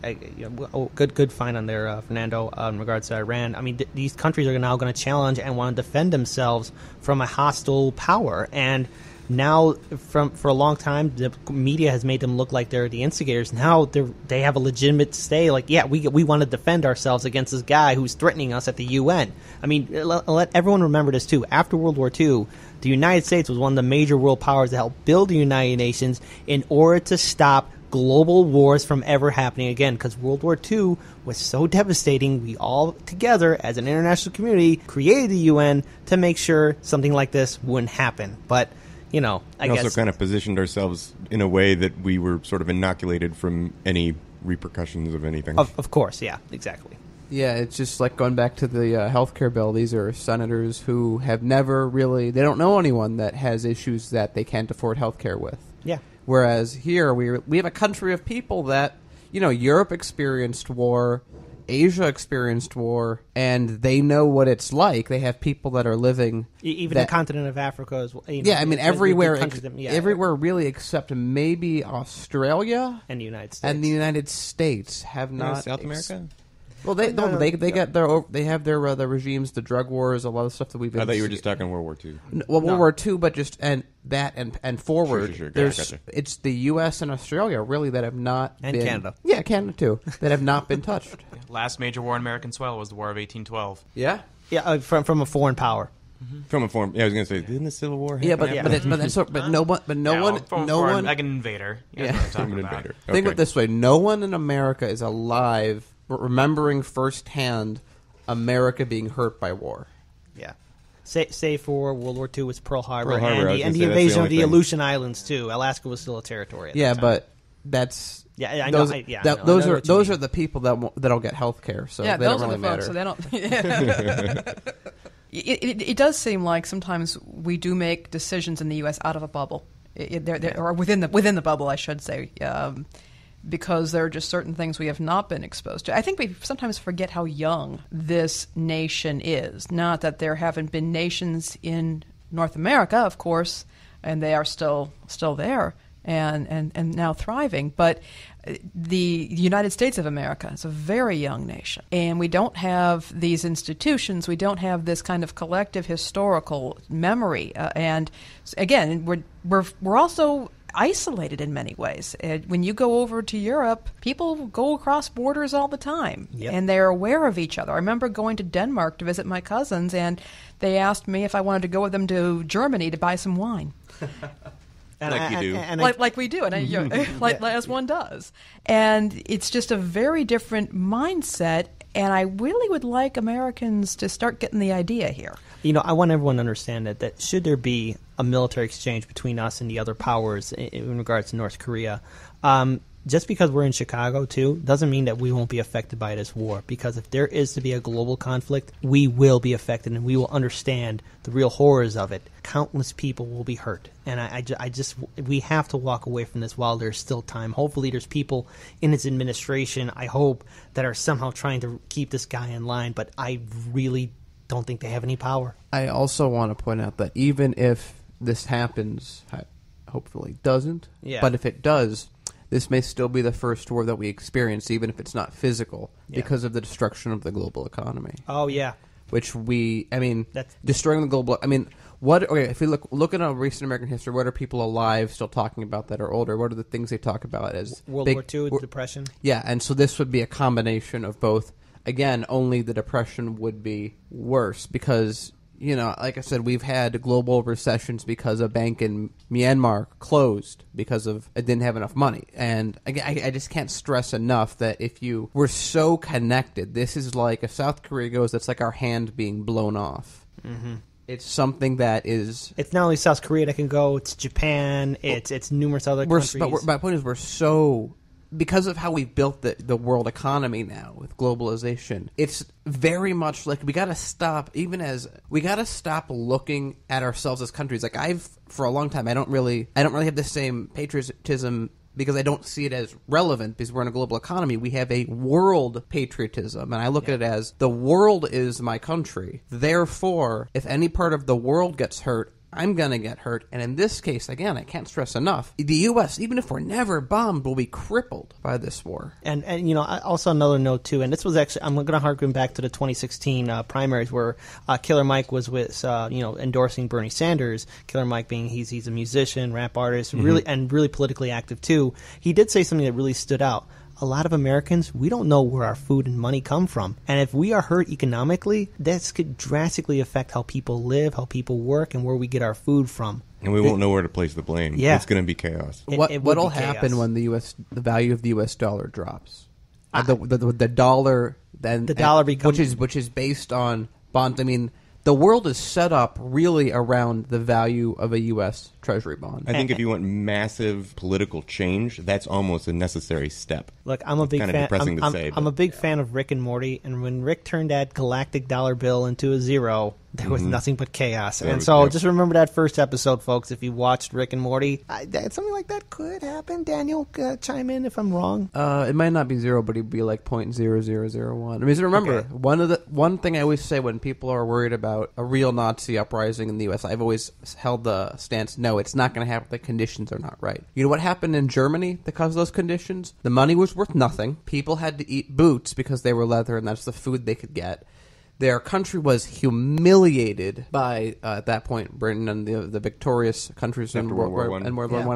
good find on there, Fernando, in regards to Iran. I mean, these countries are now going to challenge and want to defend themselves from a hostile power. And now, for a long time, the media has made them look like they're the instigators. Now they have a legitimate say, like, yeah, we want to defend ourselves against this guy who's threatening us at the UN. I mean, let everyone remember this, too. After World War II, the United States was one of the major world powers that helped build the United Nations in order to stop global wars from ever happening again, because World War II was so devastating. We all together as an international community created the UN to make sure something like this wouldn't happen. But I guess also kind of positioned ourselves in a way that we were sort of inoculated from any repercussions of anything. Of course, yeah, exactly. Yeah, it's just like going back to the healthcare bill. These are senators who have never really, they don't know anyone that has issues that they can't afford healthcare with. Yeah. Whereas here, we have a country of people that, Europe experienced war, Asia experienced war, and they know what it's like. They have people that are living... Even the continent of Africa as well. Yeah, I mean, everywhere really except maybe Australia and the United States. And the United States have not... South America? Well, they have their regimes, the drug wars, a lot of stuff that we've. I thought you were just talking World War II. World War II, but just and forward. Sure. It's the U.S. and Australia really that have not and been, Canada. Yeah, Canada too, that have not been touched. Last major war in American soil was the War of 1812. Yeah, from a foreign power. Mm-hmm. From a foreign, I was going to say, didn't the Civil War happen? No one, like an invader. Yeah, an invader. Think of it this way: no one in America is alive remembering firsthand America being hurt by war. Yeah. Say for World War II was Pearl Harbor, and the say, invasion of the Aleutian Islands too. Alaska was still a territory. At that time. But that's I know. Those are the people that'll get health care. So they don't really matter. So they don't. It does seem like sometimes we do make decisions in the U.S. out of a bubble, or within the bubble, I should say. because there are just certain things we have not been exposed to. I think we sometimes forget how young this nation is. Not that there haven't been nations in North America, of course, and they are still there and now thriving, but the United States of America is a very young nation, and we don't have these institutions. We don't have this kind of collective historical memory, and again, we're also isolated in many ways. When you go over to Europe, people go across borders all the time, and they're aware of each other. I remember going to Denmark to visit my cousins, and they asked me if I wanted to go with them to Germany to buy some wine. Like you do. Like we do, and like as one does. And it's just a very different mindset, and I really would like Americans to start getting the idea here. I want everyone to understand that should there be a military exchange between us and the other powers in regards to North Korea, just because we're in Chicago, too, doesn't mean that we won't be affected by this war. Because if there is to be a global conflict, we will be affected, and we will understand the real horrors of it. Countless people will be hurt. And we have to walk away from this while there's still time. Hopefully there's people in his administration, I hope, that are somehow trying to keep this guy in line. But I really don't think they have any power. I also want to point out that even if this happens, hopefully it doesn't, but if it does, this may still be the first war that we experience, even if it's not physical, because of the destruction of the global economy. Oh, yeah. Which destroying the global... if we look at recent American history, what are people alive still talking about that are older? What are the things they talk about as... World War II, the Depression? Yeah, and so this would be a combination of both. Again, only the Depression would be worse because... like I said, we've had global recessions because a bank in Myanmar closed because it didn't have enough money. And again, I just can't stress enough that we're so connected. This is like, if South Korea goes, it's like our hand being blown off. Mm-hmm. It's something that is... It's not only South Korea that can go, it's Japan, it's numerous other countries. But my point is we're so... Because of how we've built the world economy now with globalization, it's very much like we got to stop looking at ourselves as countries. Like for a long time, I don't really have the same patriotism because I don't see it as relevant because we're in a global economy. We have a world patriotism, and I look at it as the world is my country. Therefore, if any part of the world gets hurt, I'm going to get hurt. And in this case, again, I can't stress enough, the U.S., even if we're never bombed, will be crippled by this war. And also another note, too, and this was actually, I'm going to harken back to the 2016 primaries where Killer Mike was with, endorsing Bernie Sanders. Killer Mike being, he's a musician, rap artist, really politically active, too. He did say something that really stood out. A lot of Americans, we don't know where our food and money come from. And if we are hurt economically, this could drastically affect how people live, how people work, and where we get our food from. And we won't know where to place the blame. Yeah. It's going to be chaos. What'll happen when the value of the U.S. dollar drops? The dollar becomes... Which is based on bonds. I mean... The world is set up really around the value of a U.S. Treasury bond. I think if you want massive political change, that's almost a necessary step. Look, I'm a big fan. Depressing to say, I'm a big fan of Rick and Morty, and when Rick turned that galactic dollar bill into a zero, there was nothing but chaos. And so just remember that first episode, folks. If you watched Rick and Morty, something like that could happen. Daniel, chime in if I'm wrong. It might not be zero, but it'd be like 0.0001. I mean, remember, one thing I always say when people are worried about a real Nazi uprising in the U.S., I've always held the stance, no, it's not going to happen. The conditions are not right. You know what happened in Germany because of those conditions? The money was worth nothing. People had to eat boots because they were leather, and that's the food they could get. Their country was humiliated by, at that point, Britain and the victorious countries in World War I,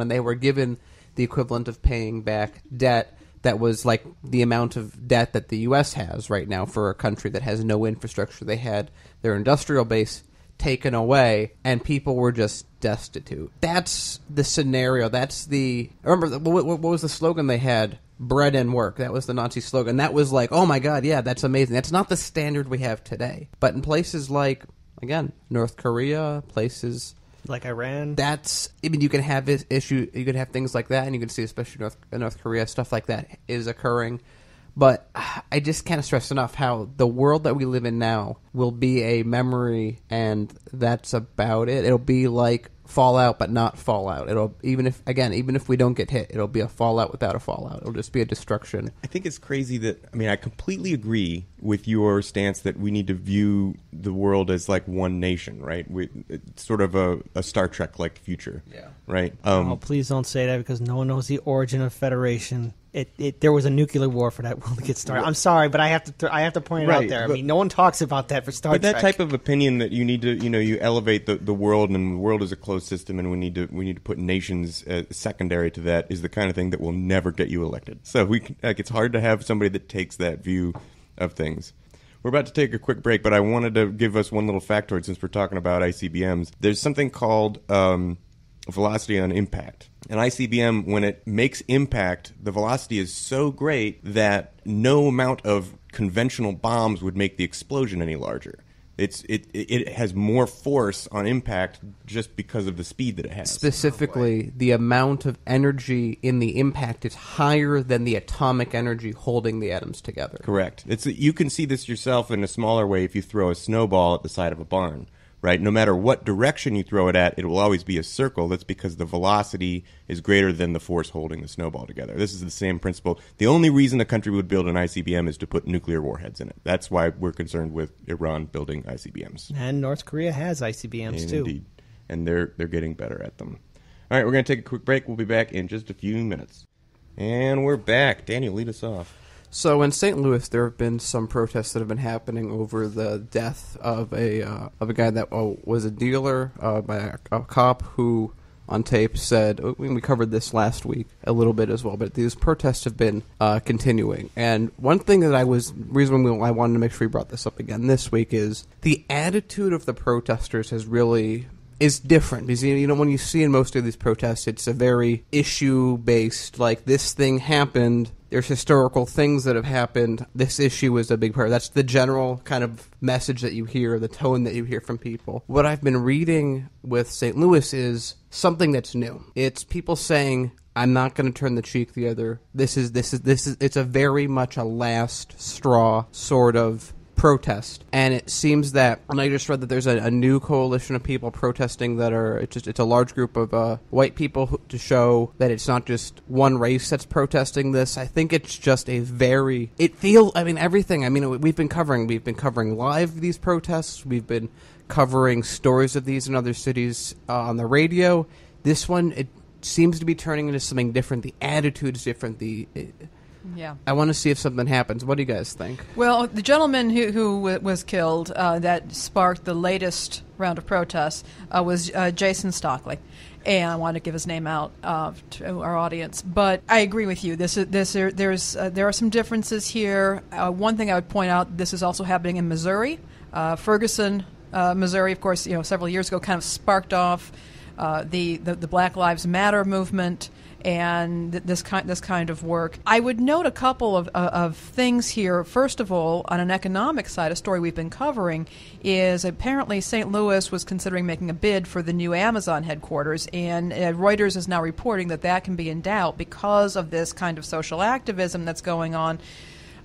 and they were given the equivalent of paying back debt that was like the amount of debt that the U.S. has right now for a country that has no infrastructure. They had their industrial base taken away, and people were just destitute. That's the scenario. Remember, what was the slogan they had? Bread and work. That was the Nazi slogan. That was like, oh my God, yeah, that's amazing. That's not the standard we have today. But in places like, again, North Korea, places like Iran, you can have you can have things like that, and you can see, especially North Korea, stuff like that is occurring. But I just can't stress enough how the world that we live in now will be a memory, and that's about it. It'll be like fallout, but not fallout. It'll even if we don't get hit, it'll be a fallout without a fallout. It'll just be a destruction. I think it's crazy that I completely agree with your stance that we need to view the world as like one nation, right? It's sort of a Star Trek like future, right? Oh, please don't say that because no one knows the origin of Federation. There was a nuclear war for that world to get started. I'm sorry, but I have to point it out there. No one talks about that for Star Trek. But that type of opinion that you need to, you elevate the world, and the world is a closed system, and we need to put nations secondary to that, is the kind of thing that will never get you elected. So it's hard to have somebody that takes that view of things. We're about to take a quick break, but I wanted to give us one little factoid since we're talking about ICBMs. There's something called velocity on impact. An ICBM, when it makes impact, the velocity is so great that no amount of conventional bombs would make the explosion any larger. It has more force on impact just because of the speed that it has. Specifically, the amount of energy in the impact is higher than the atomic energy holding the atoms together. Correct. You can see this yourself in a smaller way if you throw a snowball at the side of a barn. Right? No matter what direction you throw it at, it will always be a circle. That's because the velocity is greater than the force holding the snowball together. This is the same principle. The only reason a country would build an ICBM is to put nuclear warheads in it. That's why we're concerned with Iran building ICBMs. And North Korea has ICBMs, too. Indeed. And they're getting better at them. All right, we're going to take a quick break. We'll be back in just a few minutes. And we're back. Daniel, lead us off. So in St. Louis, there have been some protests that have been happening over the death of a guy that was a dealer by a cop who, on tape, said, we covered this last week a little bit as well, but these protests have been continuing. And one thing that I wanted to make sure we brought this up again this week is the attitude of the protesters is different, because when you see in most of these protests, it's a very issue-based, like, this thing happened, there's historical things that have happened, this issue is a big part. That's the general kind of message that you hear, the tone that you hear from people. What I've been reading with St. Louis is something that's new. It's people saying, I'm not going to turn the cheek the other. It's a very much a last straw sort of protest, and it seems that, and I just read that there's a new coalition of people protesting that it's a large group of white people to show that it's not just one race that's protesting this. I think it's just everything. We've been covering live these protests. We've been covering stories of these in other cities on the radio. This one, it seems to be turning into something different. The attitude's different. Yeah. I want to see if something happens. What do you guys think? Well, the gentleman who was killed that sparked the latest round of protests was Jason Stockley. And I want to give his name out to our audience. But I agree with you. There are some differences here. One thing I would point out, this is also happening in Missouri. Ferguson, Missouri, of course, several years ago kind of sparked off the Black Lives Matter movement and this kind of work. I would note a couple of things here. First of all, on an economic side, a story we've been covering is apparently St. Louis was considering making a bid for the new Amazon headquarters, and Reuters is now reporting that can be in doubt because of this kind of social activism that's going on.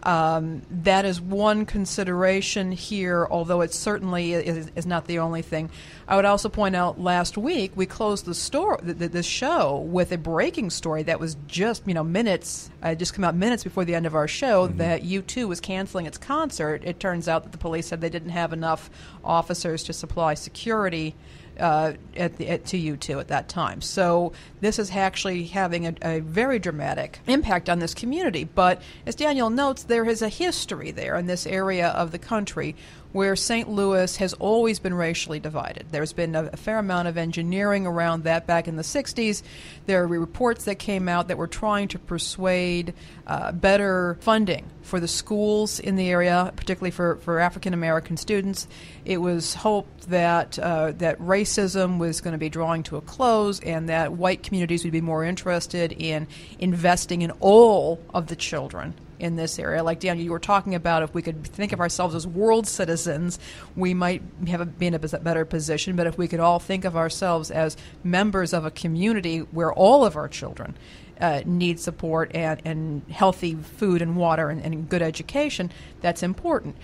That is one consideration here, although it certainly is not the only thing. I would also point out last week we closed the show with a breaking story that was just minutes come out minutes before the end of our show that U2 was canceling its concert. It turns out that the police said they didn't have enough officers to supply security to U2 at that time. So this is actually having a very dramatic impact on this community. But as Daniel notes, there is a history there in this area of the country where St. Louis has always been racially divided. There's been a fair amount of engineering around that back in the 60s. There are reports that came out that were trying to persuade better funding for the schools in the area, particularly for African-American students. It was hoped that racism was going to be drawing to a close and that white communities would be more interested in investing in all of the children in this area. Like Daniel, you were talking about, if we could think of ourselves as world citizens, we might be in a better position. But if we could all think of ourselves as members of a community where all of our children need support and healthy food and water and good education, that's important.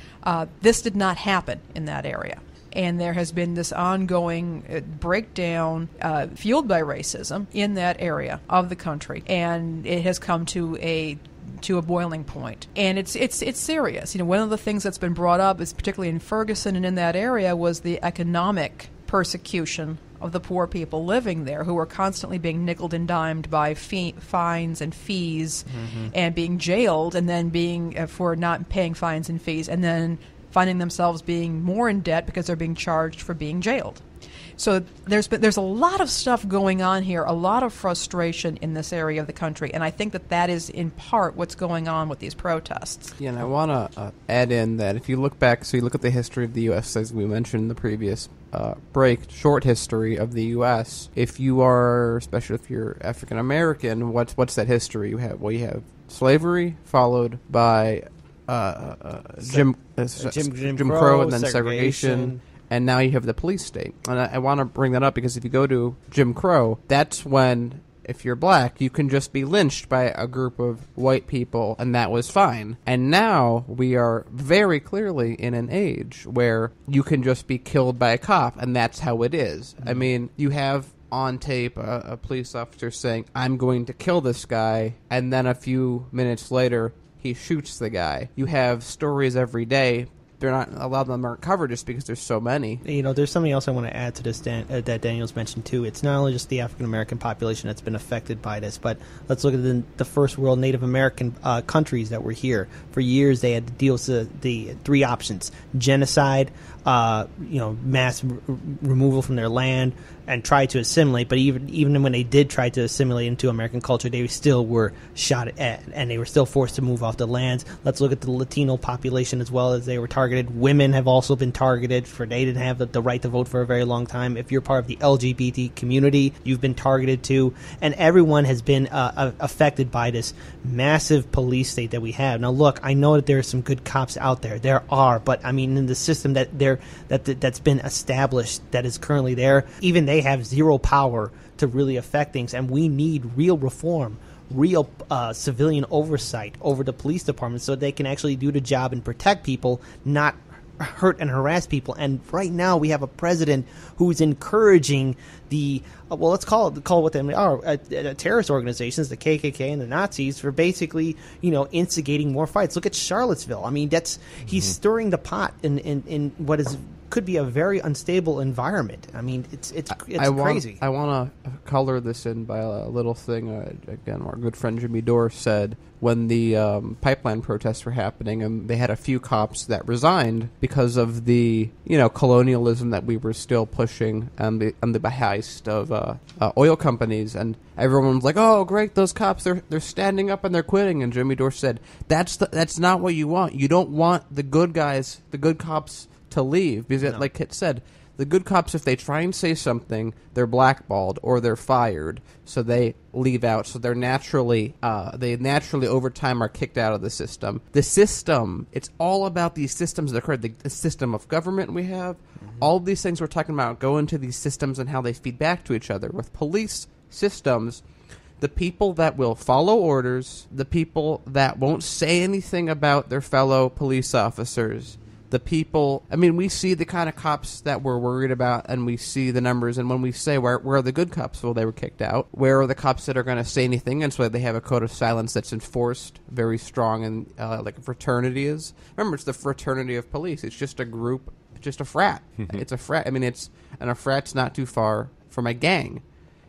This did not happen in that area. and there has been this ongoing breakdown fueled by racism in that area of the country, and it has come to a boiling point, and it's serious. One of the things that's been brought up is, particularly in Ferguson and in that area, was the economic persecution of the poor people living there, who were constantly being nickeled and dimed by fines and fees, and being jailed, and then being for not paying fines and fees, and then finding themselves being more in debt because they're being charged for being jailed. So there's a lot of stuff going on here, a lot of frustration in this area of the country, and I think that is in part what's going on with these protests. Yeah, and I want to add in that if you look back, so you look at the history of the U.S., as we mentioned in the previous break, short history of the U.S., if you are, especially if you're African American, what's that history? You have slavery, followed by Jim Crow, and then segregation. And now you have the police state. And I want to bring that up because if you go to Jim Crow, that's when, if you're black, you can just be lynched by a group of white people, and that was fine. And now we are very clearly in an age where you can just be killed by a cop, and that's how it is. I mean, you have on tape a police officer saying, "I'm going to kill this guy," and then a few minutes later, he shoots the guy. You have stories every day. They're not, a lot of them aren't covered just because there's so many. There's something else I want to add to this that Daniel's mentioned too. It's not only just the African American population that's been affected by this, but let's look at the first world Native American countries that were here. For years, they had to deal with the three options: genocide, mass removal from their land, and try to assimilate. But even when they did try to assimilate into American culture, they still were shot at, and they were still forced to move off the lands. Let's look at the Latino population as well, as they were targeted. Women have also been targeted for they didn't have the right to vote for a very long time. If you're part of the LGBT community, you've been targeted too. And everyone has been affected by this massive police state that we have. Now, look, I know that there are some good cops out there. There are, but I mean, in the system that's been established, that is currently there, even they have zero power to really affect things, and we need real reform, real civilian oversight over the police department so they can actually do the job and protect people, not hurt and harass people. And right now we have a president who's encouraging the let's call what they are, terrorist organizations, the KKK and the Nazis, for basically instigating more fights. Look at Charlottesville. I mean, he's stirring the pot in what could be a very unstable environment. I mean, it's crazy. I want to color this in by a little thing. Again, our good friend Jimmy Dore said when the pipeline protests were happening, and they had a few cops that resigned because of the colonialism that we were still pushing and the heist of oil companies, and everyone was like, "Oh, great, those cops, they're standing up and they're quitting." And Jimmy Dore said, "That's not what you want. You don't want the good guys, the good cops, to leave, because like Kit said, the good cops, if they try and say something, they're blackballed or they're fired, so they leave out. So they're naturally over time are kicked out of the system. The system, it's all about these systems that occur. The system of government we have, all of these things we're talking about go into these systems and how they feed back to each other. With police systems, the people that will follow orders, the people that won't say anything about their fellow police officers, the people, I mean, we see the kind of cops that we're worried about, and we see the numbers, and when we say, where are the good cops? Well, they were kicked out. Where are the cops that are going to say anything? And so they have a code of silence that's enforced very strong, and like a fraternity is. Remember, it's the fraternity of police. It's just a group, just a frat. It's a frat. I mean, a frat's not too far from a gang.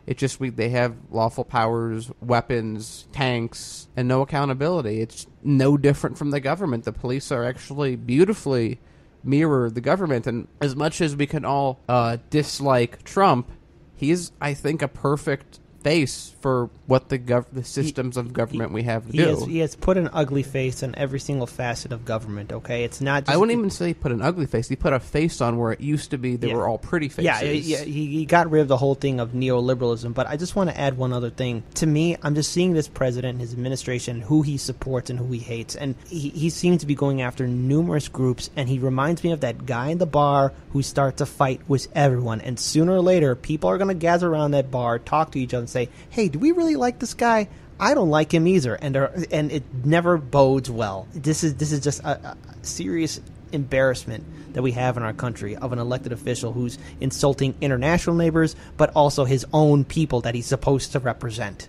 It just they have lawful powers, weapons, tanks, and no accountability. It's no different from the government. The police are actually beautifully mirror the government. And as much as we can all dislike Trump, he's, I think, a perfect face for what the systems of government we have do. He has put an ugly face on every single facet of government, okay? It's not just... I wouldn't even say he put an ugly face. He put a face on where it used to be they were all pretty faces. Yeah, he got rid of the whole thing of neoliberalism. But I just want to add one other thing. To me, I'm just seeing this president, his administration, who he supports and who he hates. And he seems to be going after numerous groups, and he reminds me of that guy in the bar who starts a fight with everyone. And sooner or later, people are going to gather around that bar, talk to each other, and say, hey, do we really like this guy? I don't like him either, and it never bodes well. This is just a serious embarrassment that we have in our country of an elected official who's insulting international neighbors, but also his own people that he's supposed to represent.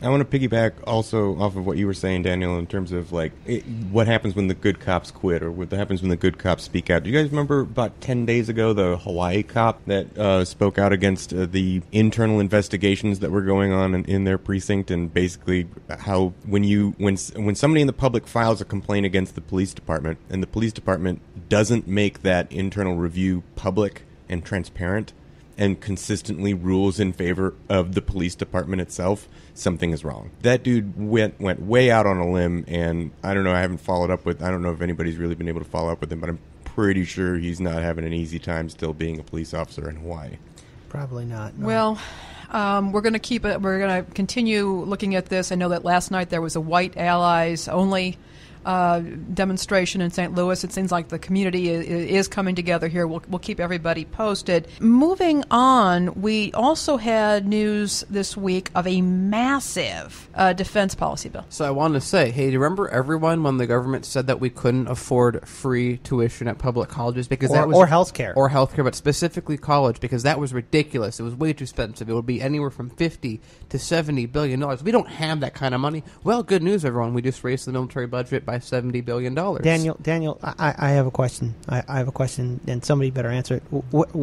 I want to piggyback also off of what you were saying, Daniel, in terms of what happens when the good cops quit, or what happens when the good cops speak out. Do you guys remember about 10 days ago the Hawaii cop that spoke out against the internal investigations that were going on in their precinct, and basically how when somebody in the public files a complaint against the police department and the police department doesn't make that internal review public and transparent and consistently rules in favor of the police department itself, something is wrong. That dude went way out on a limb, and I don't know, I don't know if anybody's really been able to follow up with him, but I'm pretty sure he's not having an easy time still being a police officer in Hawaii. Probably not. No. Well, we're going to keep it. We're going to continue looking at this. I know that last night there was a white allies only demonstration in St. Louis. It seems like the community is coming together here. We'll keep everybody posted. Moving on, we also had news this week of a massive defense policy bill. So I want to say, hey, do you remember everyone when the government said that we couldn't afford free tuition at public colleges because or health care, but specifically college, because that was ridiculous. It was way too expensive. It would be anywhere from $50 to $70 billion. We don't have that kind of money. Well, good news, everyone. We just raised the military budget by $70 billion. Daniel, I have a question. I have a question, and somebody better answer it.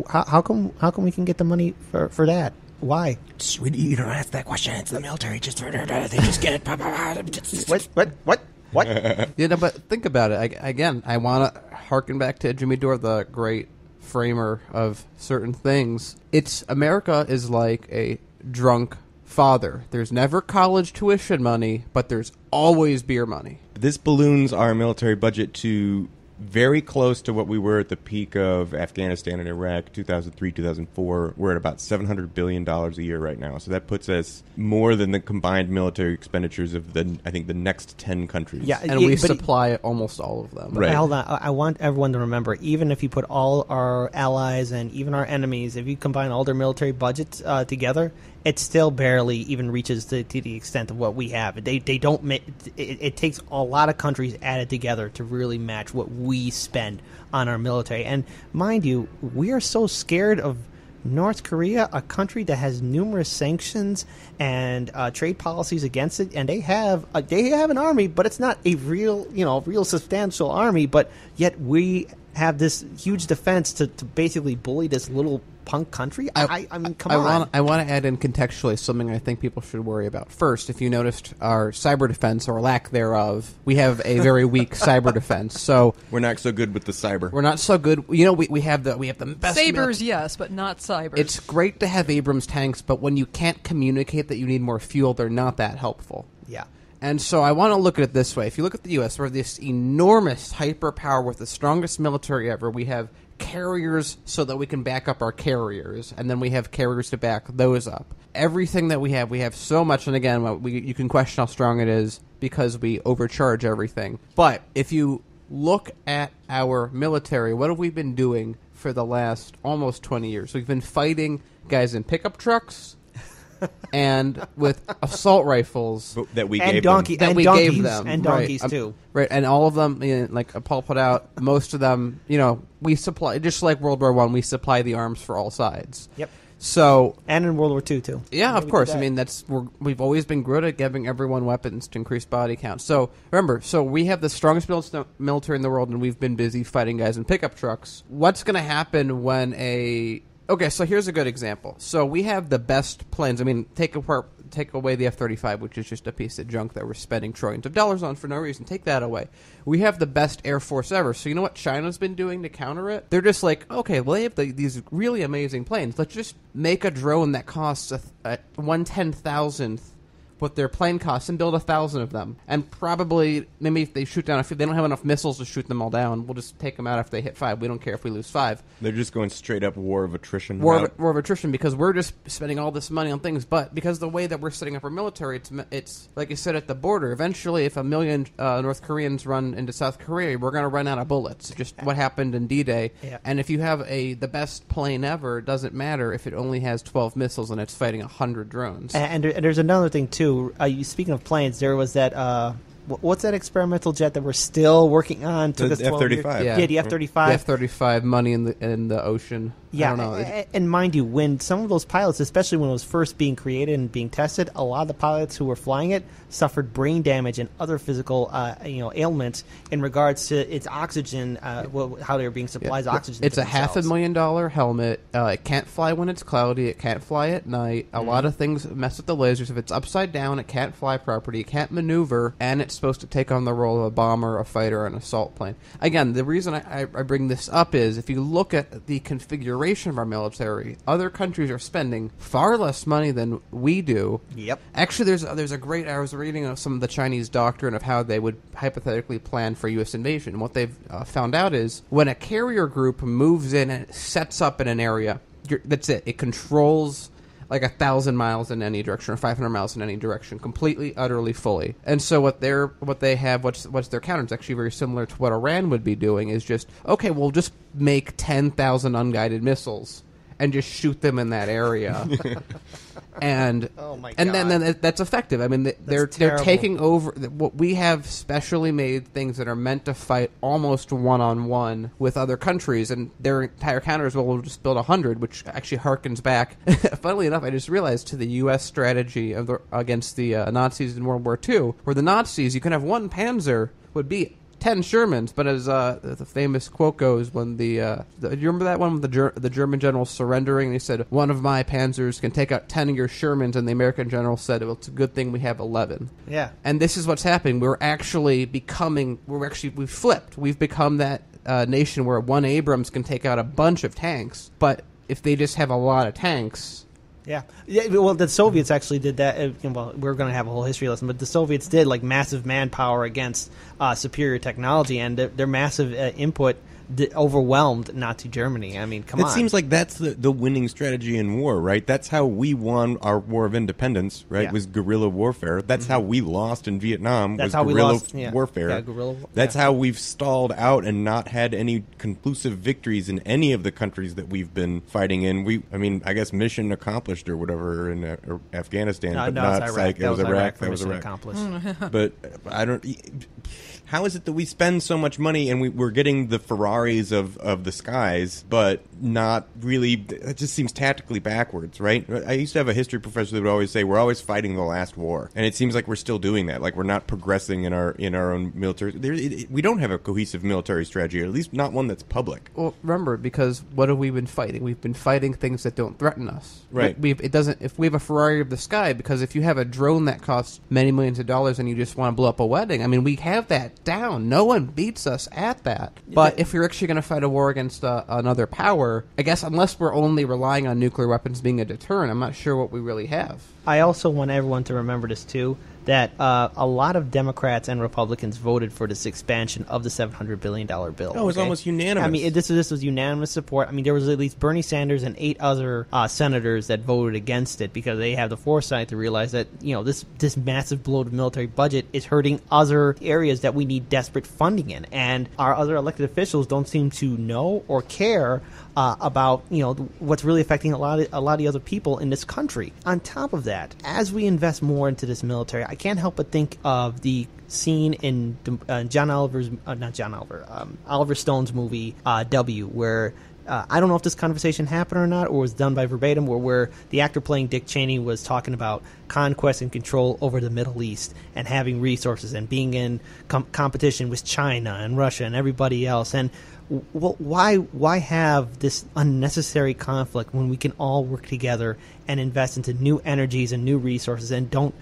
How come we can get the money for that? Why? You don't ask that question. It's the military. They just get it. What? But think about it. I want to harken back to Jimmy Dore, the great framer of certain things. America is like a drunk father. There's never college tuition money, but there's always beer money. This balloons our military budget to very close to what we were at the peak of Afghanistan and Iraq, 2003, 2004. We're at about $700 billion a year right now. So that puts us more than the combined military expenditures of the next 10 countries. Yeah, and we supply almost all of them. Right. Hold on. I want everyone to remember, even if you put all our allies and even our enemies, if you combine all their military budgets together, it still barely even reaches to the extent of what we have. They don't. It takes a lot of countries added together to really match what we spend on our military. And mind you, we are so scared of North Korea, a country that has numerous sanctions and trade policies against it, and they have an army, but it's not a real substantial army. But yet we have this huge defense to basically bully this little punk country. I mean, come on. I want to add in contextually something I think people should worry about. First, if you noticed our cyber defense or lack thereof, we have a very weak cyber defense. So we're not so good with the cyber. We're not so good. You know, we have the best sabers, yes, but not cybers. It's great to have Abrams tanks, but when you can't communicate that you need more fuel, they're not that helpful. Yeah. And so I want to look at it this way. If you look at the U.S., we're this enormous hyperpower with the strongest military ever. We have carriers so that we can back up our carriers, and then we have carriers to back those up. Everything that we have so much, and again, you can question how strong it is because we overcharge everything. But if you look at our military, what have we been doing for the last almost 20 years? We've been fighting guys in pickup trucks and with assault rifles that we and gave donkey, them. and we donkeys, gave them. and donkeys too. Right, and all of them, like Paul put out, most of them, we supply, just like World War I, we supply the arms for all sides. Yep. So, and in World War II too. Yeah, of course. I mean, we've always been good at giving everyone weapons to increase body count. So remember, we have the strongest military in the world, and we've been busy fighting guys in pickup trucks. What's going to happen when Okay, so here's a good example. So we have the best planes. I mean, take away the F-35, which is just a piece of junk that we're spending trillions of dollars on for no reason. Take that away. We have the best Air Force ever. So you know what China's been doing to counter it? They're just like, okay, well, they have these really amazing planes. Let's just make a drone that costs a 1/10,000th what their plane costs and build 1,000 of them. And probably, maybe if they shoot down, if they don't have enough missiles to shoot them all down, we'll just take them out if they hit 5. We don't care if we lose 5. They're just going straight up war of attrition. War of attrition, because we're just spending all this money on things. But because the way that we're setting up our military, it's like I said, at the border. Eventually, if 1 million North Koreans run into South Korea, we're going to run out of bullets. Just what happened in D-Day. Yeah. And if you have the best plane ever, it doesn't matter if it only has 12 missiles and it's fighting 100 drones. And there's another thing too. Speaking of planes, there was that what's that experimental jet that we're still working on? Took The us 12 years. F-35. Yeah, the F-35. The F-35, money in the ocean. Yeah, I don't know. and mind you, when some of those pilots, especially when it was first being created and being tested, a lot of the pilots who were flying it suffered brain damage and other physical, ailments in regards to its oxygen, how they were being supplied oxygen. It's to a $500,000 helmet. It can't fly when it's cloudy. It can't fly at night. A lot of things mess with the lasers. If it's upside down, it can't fly properly. It can't maneuver, and it's supposed to take on the role of a bomber, a fighter, an assault plane. Again, the reason I bring this up is if you look at the configuration of our military, other countries are spending far less money than we do. Yep. Actually, there's a great. I was reading of some of the Chinese doctrine of how they would hypothetically plan for U.S. invasion. What they've found out is when a carrier group moves in and sets up in an area, that's it. It controls like 1,000 miles in any direction or 500 miles in any direction, completely, utterly, fully. And so what's their counter is actually very similar to what Iran would be doing. Is just okay, we'll just make 10,000 unguided missiles and just shoot them in that area. And Oh my and God. then that's effective. I mean, they're terrible. taking over. What we have specially made things that are meant to fight almost one-on-one with other countries, and their entire counter is, well, we'll just build 100, which actually harkens back. Funnily enough, I just realized to the U.S. strategy against the Nazis in World War II, where the Nazis, you can have one Panzer would be 10 Shermans, but as the famous quote goes, when do you remember that one with the German general surrendering? And he said, "One of my Panzers can take out 10 of your Shermans," and the American general said, "Well, it's a good thing we have 11." Yeah. And this is what's happening. We've flipped. We've become that nation where one Abrams can take out a bunch of tanks, but if they just have a lot of tanks. Yeah. Well, the Soviets actually did that. Well, we're going to have a whole history lesson, but the Soviets did like massive manpower against superior technology, and their massive input overwhelmed Nazi Germany. I mean, come on. It seems like that's the winning strategy in war, right? That's how we won our War of Independence, right? Yeah. Was guerrilla warfare. That's how we lost in Vietnam. That's was how we guerrilla lost, yeah. warfare. Yeah, guerrilla war- That's yeah. how we've stalled out and not had any conclusive victories in any of the countries that we've been fighting in. I guess mission accomplished or whatever in Afghanistan, but no, not it's Iraq. It was Iraq. for That was mission Iraq. accomplished. But I don't. How is it that we spend so much money and we're getting the Ferraris of the skies, but not really? It just seems tactically backwards, right? I used to have a history professor that would always say we're always fighting the last war, and it seems like we're still doing that. Like we're not progressing in our own military. We don't have a cohesive military strategy, or at least not one that's public. Well, remember, because what have we been fighting? We've been fighting things that don't threaten us. Right. If we have a Ferrari of the sky, because if you have a drone that costs many millions of dollars and you just want to blow up a wedding, I mean, we have that down. No one beats us at that. But if you're actually going to fight a war against another power, I guess unless we're only relying on nuclear weapons being a deterrent, I'm not sure what we really have. I also want everyone to remember this, too, that a lot of Democrats and Republicans voted for this expansion of the $700 billion bill. Oh, it was almost unanimous. I mean, this was unanimous support. I mean, there was at least Bernie Sanders and 8 other senators that voted against it because they have the foresight to realize that, this massive bloated military budget is hurting other areas that we need desperate funding in. And our other elected officials don't seem to know or care about, what's really affecting a lot of the other people in this country. On top of that, as we invest more into this military, I can't help but think of the scene in Oliver Stone's movie W, where I don't know if this conversation happened or not, or was done by verbatim, where the actor playing Dick Cheney was talking about conquest and control over the Middle East and having resources and being in competition with China and Russia and everybody else. And why have this unnecessary conflict when we can all work together and invest into new energies and new resources and don't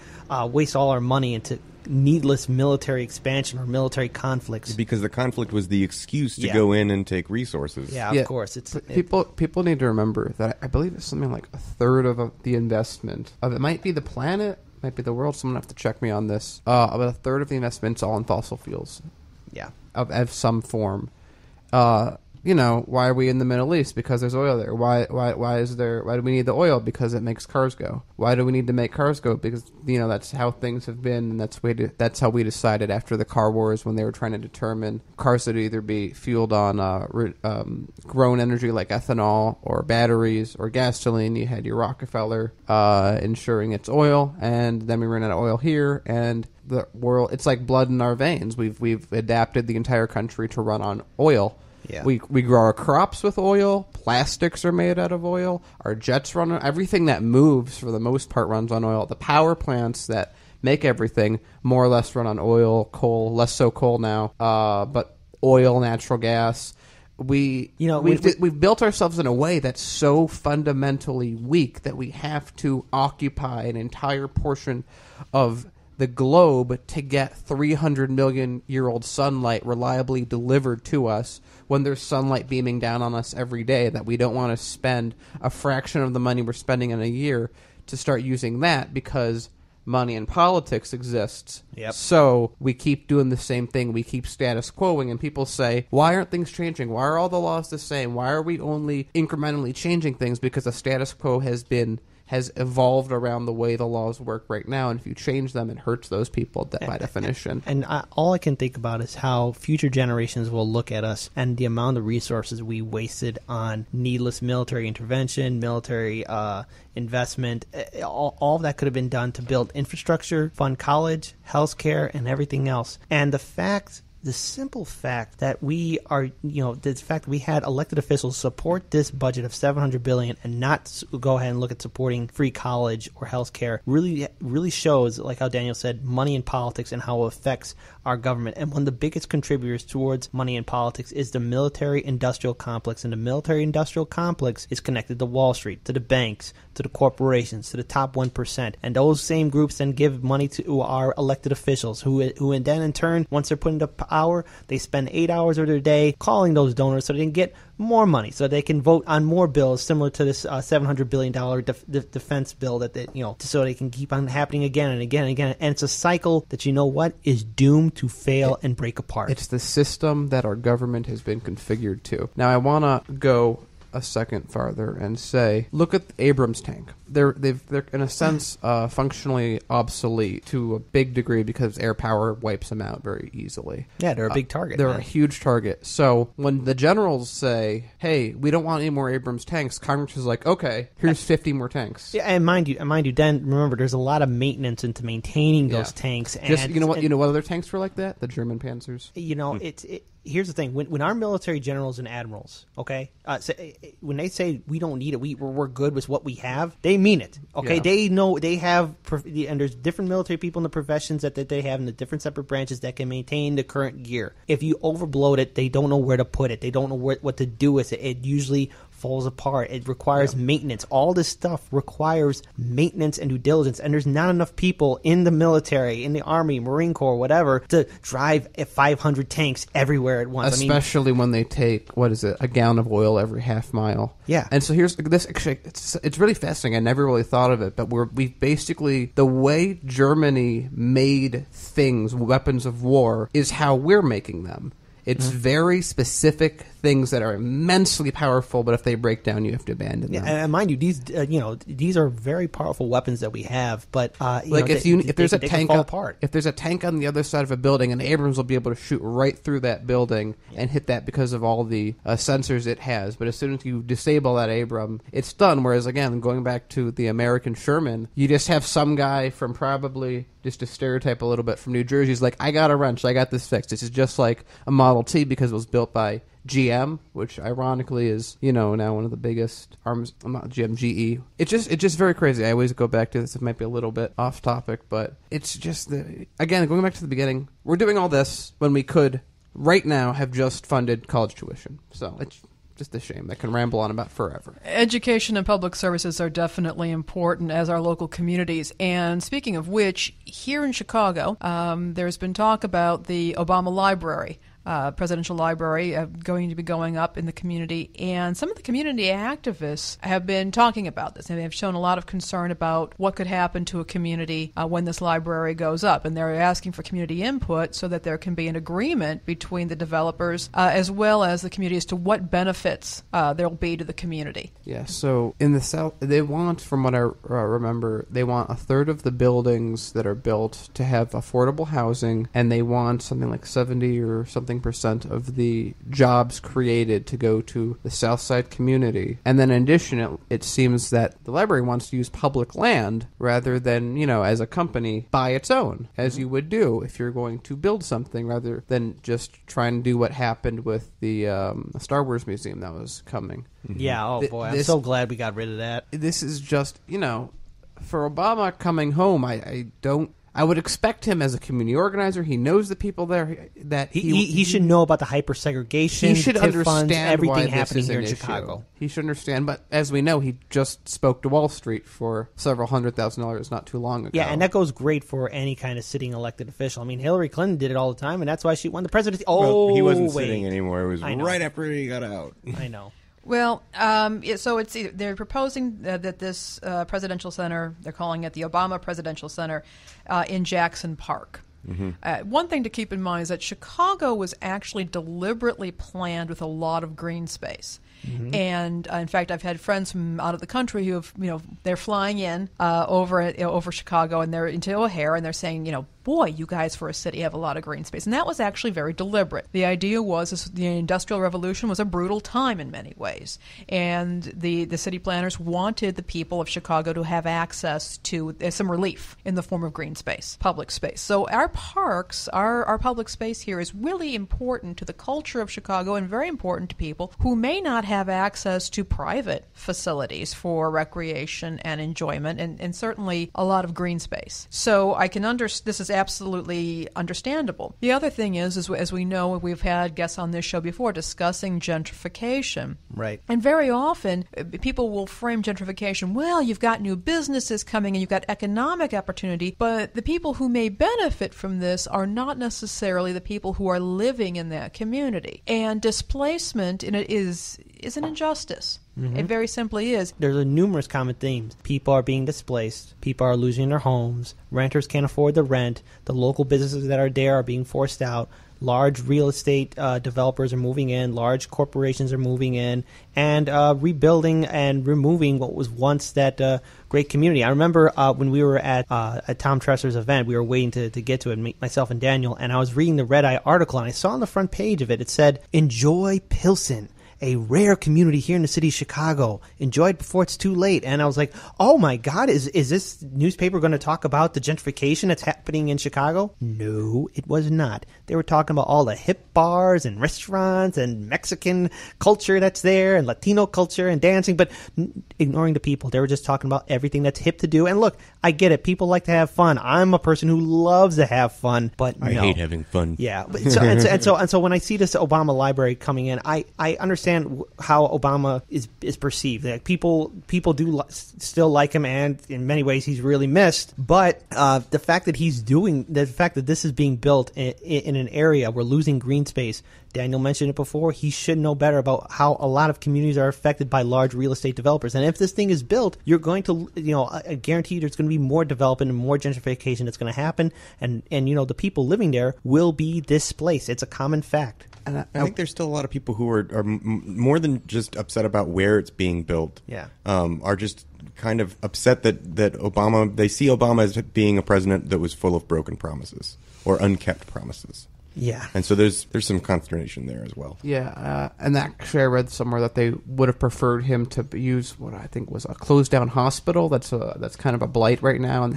waste all our money into needless military expansion or military conflicts? Because the conflict was the excuse to go in and take resources. Yeah, of course. People need to remember that I believe it's something like a third of the investment of it might be the planet, might be the world. Someone have to check me on this. About a third of the investment's all in fossil fuels. Yeah. Of some form. why are we in the Middle East? Because there's oil there. Why do we need the oil? Because it makes cars go. Why do we need to make cars go? Because, that's how things have been, and that's how we decided after the car wars, when they were trying to determine cars that either be fueled on grown energy like ethanol or batteries or gasoline. You had your Rockefeller ensuring it's oil, and then we ran out of oil here, and the world, it's like blood in our veins. We've adapted the entire country to run on oil. Yeah. We grow our crops with oil. Plastics are made out of oil. Our jets run on everything that moves, for the most part, runs on oil. The power plants that make everything more or less run on oil, coal, less so coal now, but oil, natural gas. We've built ourselves in a way that's so fundamentally weak that we have to occupy an entire portion of the globe to get 300 million year old sunlight reliably delivered to us, when there's sunlight beaming down on us every day, that we don't want to spend a fraction of the money we're spending in a year to start using that, because money in politics exists. Yep. So we keep doing the same thing. We keep status quoing, and people say, why aren't things changing? Why are all the laws the same? Why are we only incrementally changing things? Because the status quo has evolved around the way the laws work right now, and if you change them, it hurts those people by definition. And all I can think about is how future generations will look at us and the amount of resources we wasted on needless military intervention, military investment. All of that could have been done to build infrastructure, fund college, health care, and everything else. And the simple fact that we are, the fact that we had elected officials support this budget of $700 billion and not go ahead and look at supporting free college or health care really shows, like how Daniel said, money in politics and how it affects our government. And one of the biggest contributors towards money in politics is the military-industrial complex. And the military-industrial complex is connected to Wall Street, to the banks, to the corporations, to the top 1%. And those same groups then give money to our elected officials, who then in turn, once they're put into power, they spend 8 hours of their day calling those donors so they can get more money, so they can vote on more bills similar to this $700 billion defense bill so they can keep on happening again and again and again. And it's a cycle that, is doomed to fail and break apart. It's the system that our government has been configured to. Now, I want to go a second farther and say, look at the Abrams tank. They're in a sense functionally obsolete to a big degree because air power wipes them out very easily. Yeah, they're a big target. They're a huge target. So when the generals say, "Hey, we don't want any more Abrams tanks," Congress is like, "Okay, here's 50 more tanks." Yeah, and mind you, then remember, there's a lot of maintenance into maintaining those tanks. And just what other tanks were like that? The German Panzers. Here's the thing: when our military generals and admirals, when they say we don't need it, we're good with what we have, they mean it. Okay, yeah. They know they have, and there's different military people in the professions that they have in the different separate branches that can maintain the current gear. If you overbloat it, they don't know where to put it. They don't know what to do with it. It usually falls apart. It requires maintenance. All this stuff requires maintenance and due diligence, and there's not enough people in the military, in the Army, Marine Corps, whatever, to drive 500 tanks everywhere at once. Especially when they take, a gallon of oil every half mile. Yeah. And so here's this. Actually, it's really fascinating. I never really thought of it, but we basically, the way Germany made things, weapons of war, is how we're making them. It's very specific things that are immensely powerful, but if they break down, you have to abandon them. And mind you, these are very powerful weapons that we have. But if there's a tank, if there's a tank on the other side of a building, an Abrams will be able to shoot right through that building and hit that because of all the sensors it has. But as soon as you disable that Abram, it's done. Whereas again, going back to the American Sherman, you just have some guy from probably, just to stereotype a little bit, from New Jersey, is like, I got a wrench, I got this fixed. This is just like a Model T because it was built by GM, which ironically is, now one of the biggest arms. Not GM, GE. It's just very crazy. I always go back to this. It might be a little bit off topic, but it's just again, going back to the beginning, we're doing all this when we could right now have just funded college tuition. So it's just a shame. That can ramble on about forever. Education and public services are definitely important as our local communities. And speaking of which, here in Chicago, there's been talk about the Obama Library presidential library going to be going up in the community. And some of the community activists have been talking about this, and they have shown a lot of concern about what could happen to a community when this library goes up. And they're asking for community input so that there can be an agreement between the developers as well as the community as to what benefits there will be to the community. Yeah, so in the South, they want, from what I remember, they want a third of the buildings that are built to have affordable housing, and they want something like 70 or something % of the jobs created to go to the South Side community. And then in addition, it seems that the library wants to use public land rather than, as a company, buy its own, as you would do if you're going to build something, rather than just try and do what happened with the Star Wars museum that was coming. Yeah, oh boy, I'm so glad we got rid of that. This is just, for Obama coming home, I would expect him as a community organizer. He knows the people there. That he should know about the hyper-segregation. He should understand funds, everything why happening this is here an in issue. Chicago. He should understand, but as we know, he just spoke to Wall Street for several $100,000 not too long ago. Yeah, and that goes great for any kind of sitting elected official. I mean, Hillary Clinton did it all the time, and that's why she won the presidency. Well, he wasn't sitting anymore. It was I know. right after he got out. I know. Well, so they're proposing that this presidential center, they're calling it the Obama Presidential Center, in Jackson Park. Mm-hmm. One thing to keep in mind is that Chicago was actually deliberately planned with a lot of green space. Mm-hmm. And in fact, I've had friends from out of the country who have, they're flying in over Chicago, and they're into O'Hare, and they're saying, boy, you guys for a city have a lot of green space. And that was actually very deliberate. The idea was the Industrial Revolution was a brutal time in many ways. And the city planners wanted the people of Chicago to have access to some relief in the form of green space, public space. So our parks, our public space here is really important to the culture of Chicago and very important to people who may not have access to private facilities for recreation and enjoyment, and certainly a lot of green space. So I can understand this is absolutely understandable. The other thing is as we know, we've had guests on this show before discussing gentrification. Right. And very often, people will frame gentrification, well, you've got new businesses coming and you've got economic opportunity, but the people who may benefit from this are not necessarily the people who are living in that community. And displacement is an injustice. Mm-hmm. It very simply is. There's numerous common themes. People are being displaced. People are losing their homes. Renters can't afford the rent. The local businesses that are there are being forced out. Large real estate developers are moving in. Large corporations are moving in and rebuilding and removing what was once that great community. I remember when we were at Tom Tresser's event, we were waiting to get to it, myself and Daniel, and I was reading the Red Eye article, and I saw on the front page of it, it said, "Enjoy Pilsen, a rare community here in the city of Chicago. Enjoy it before it's too late." And I was like, oh my God, is this newspaper going to talk about the gentrification that's happening in Chicago? No, it was not. They were talking about all the hip bars and restaurants and Mexican culture that's there and Latino culture and dancing, but ignoring the people. They were just talking about everything that's hip to do. And look, I get it. People like to have fun. I'm a person who loves to have fun, but I hate having fun. Yeah. But so when I see this Obama library coming in, I understand how Obama is perceived. Like people do still like him, and in many ways he's really missed. But the fact that this is being built in an area we're losing green space. Daniel mentioned it before. He should know better about how a lot of communities are affected by large real estate developers. And if this thing is built, you're going to, I guarantee you there's going to be more development and more gentrification that's going to happen. And the people living there will be displaced. It's a common fact. And I think there's still a lot of people who are more than just upset about where it's being built. Yeah. Are just kind of upset that Obama, they see Obama as being a president that was full of broken promises or unkept promises. Yeah. And so there's some consternation there as well. Yeah, and actually I read somewhere that they would have preferred him to use what I think was a closed down hospital. That's kind of a blight right now and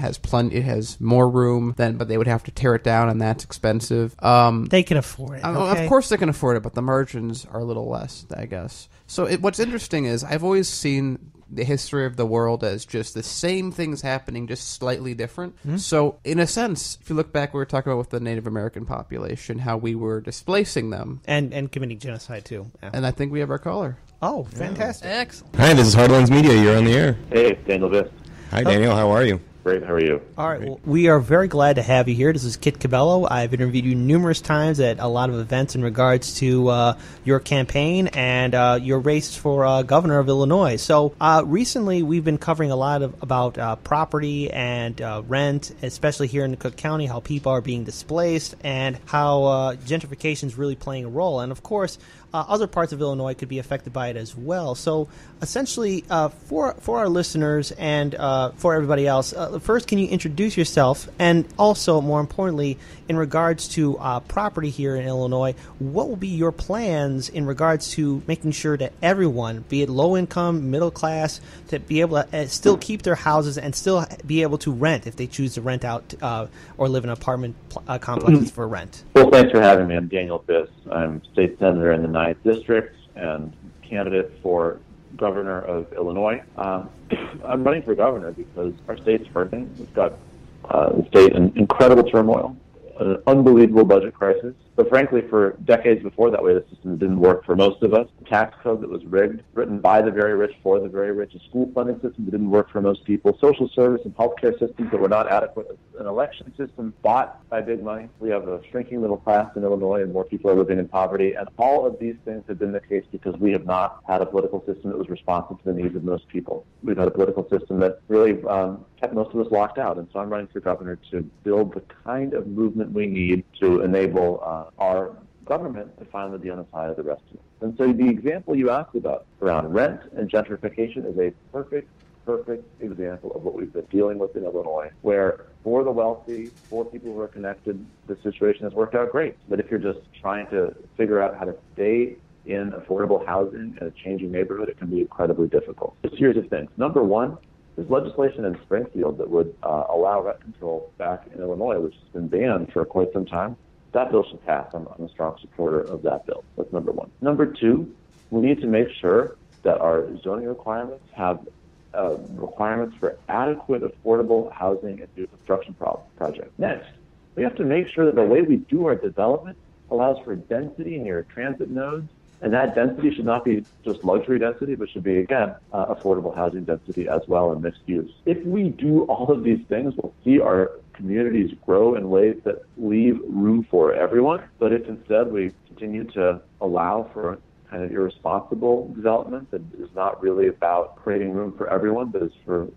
it has more room but they would have to tear it down, and that's expensive. They can afford it. Okay? Of course they can afford it, but the margins are a little less, I guess. So what's interesting is I've always seen the history of the world as just the same things happening, just slightly different. Mm-hmm. So, in a sense, if you look back, we were talking about with the Native American population, how we were displacing them. And committing genocide, too. Yeah. And I think we have our caller. Oh, fantastic. Excellent. Hi, this is Hardlands Media. You're on the air. Hey, Daniel Biss. Hi, Daniel. How are you? Great. How are you? All right. Well, we are very glad to have you here. This is Kit Cabello. I've interviewed you numerous times at a lot of events in regards to your campaign and your race for governor of Illinois. So recently we've been covering a lot about property and rent, especially here in Cook County, how people are being displaced and how gentrification is really playing a role. And, of course, other parts of Illinois could be affected by it as well. So essentially, for our listeners and for everybody else, first, can you introduce yourself? And also, more importantly, in regards to property here in Illinois, what will be your plans in regards to making sure that everyone, be it low income, middle class, to be able to still keep their houses and still be able to rent if they choose to rent out or live in apartment complexes for rent? Well, thanks for having me. I'm Daniel Biss. I'm state senator in the 9th District and candidate for governor of Illinois. I'm running for governor because our state's hurting. We've got the state in incredible turmoil, an unbelievable budget crisis. But frankly, for decades before that way, the system didn't work for most of us. A tax code that was rigged, written by the very rich for the very rich, a school funding system that didn't work for most people, social service and healthcare systems that were not adequate, an election system bought by big money. We have a shrinking middle class in Illinois and more people are living in poverty. And all of these things have been the case because we have not had a political system that was responsive to the needs of most people. We've had a political system that really kept most of us locked out. And so I'm running for governor to build the kind of movement we need to enable our government to finally be on the side of the rest of us. And so the example you asked about around rent and gentrification is a perfect example of what we've been dealing with in Illinois, where for the wealthy, for people who are connected, the situation has worked out great. But if you're just trying to figure out how to stay in affordable housing in a changing neighborhood, it can be incredibly difficult. A series of things. Number one, there's legislation in Springfield that would allow rent control back in Illinois, which has been banned for quite some time. That bill should pass. I'm a strong supporter of that bill. That's number one. Number two, we need to make sure that our zoning requirements have requirements for adequate, affordable housing and new construction projects. Next, we have to make sure that the way we do our development allows for density near transit nodes, and that density should not be just luxury density, but should be, again, affordable housing density as well and mixed use. If we do all of these things, we'll see our communities grow in ways that leave room for everyone. But if instead we continue to allow for kind of irresponsible development that is not really about creating room for everyone, but is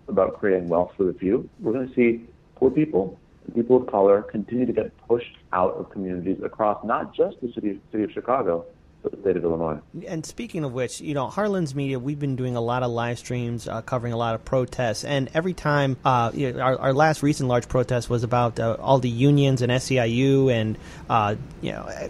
about creating wealth for the few, we're going to see poor people and people of color continue to get pushed out of communities across not just the city of Chicago, the state of Illinois. And speaking of which, Heartlands Media, we've been doing a lot of live streams covering a lot of protests, and every time our last recent large protest was about all the unions and SEIU and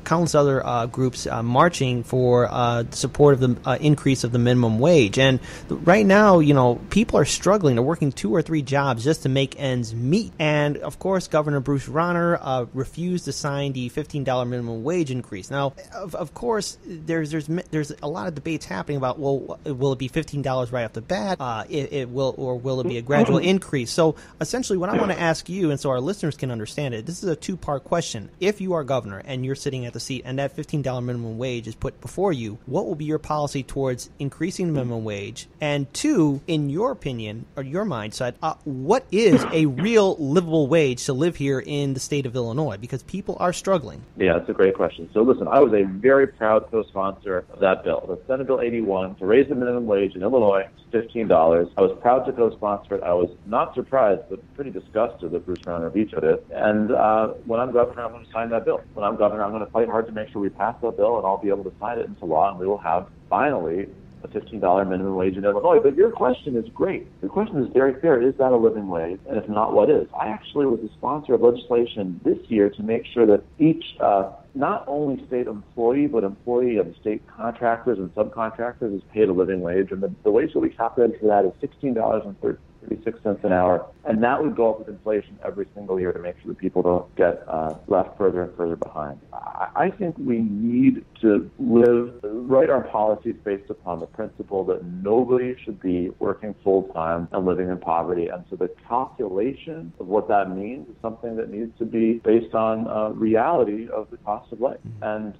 countless other groups marching for support of the increase of the minimum wage. And right now, people are struggling. They're working 2 or 3 jobs just to make ends meet. And of course, Governor Bruce Rauner refused to sign the $15 minimum wage increase. Now, of course, there's a lot of debates happening about, well, will it be $15 right off the bat? Will it be a gradual increase? So essentially, what I want to ask you, and so our listeners can understand it, this is a 2-part question. If you are governor and you're sitting at the seat, and that $15 minimum wage is put before you, what will be your policy towards increasing the minimum wage? And 2, in your opinion or your mindset, what is a real livable wage to live here in the state of Illinois? Because people are struggling. Yeah, that's a great question. So listen, I was a very proud co-sponsor of that bill, the Senate Bill 81, to raise the minimum wage in Illinois to $15. I was proud to co-sponsor it. I was not surprised, but pretty disgusted that Bruce Rauner vetoed it. And when I'm governor, I'm going to sign that bill. When I'm governor, I'm going to fight hard to make sure we pass that bill, and I'll be able to sign it into law, and we will have, finally, a $15 minimum wage in Illinois. But your question is great. Your question is very fair. Is that a living wage? And if not, what is? I actually was a sponsor of legislation this year to make sure that each not only state employee, but employee of state contractors and subcontractors is paid a living wage. And the wage that we calculated for that is $16.36 an hour. And that would go up with inflation every single year to make sure that people don't get left further and further behind. I think we need to write our policies based upon the principle that nobody should be working full-time and living in poverty. And so the calculation of what that means is something that needs to be based on reality of the cost of life. And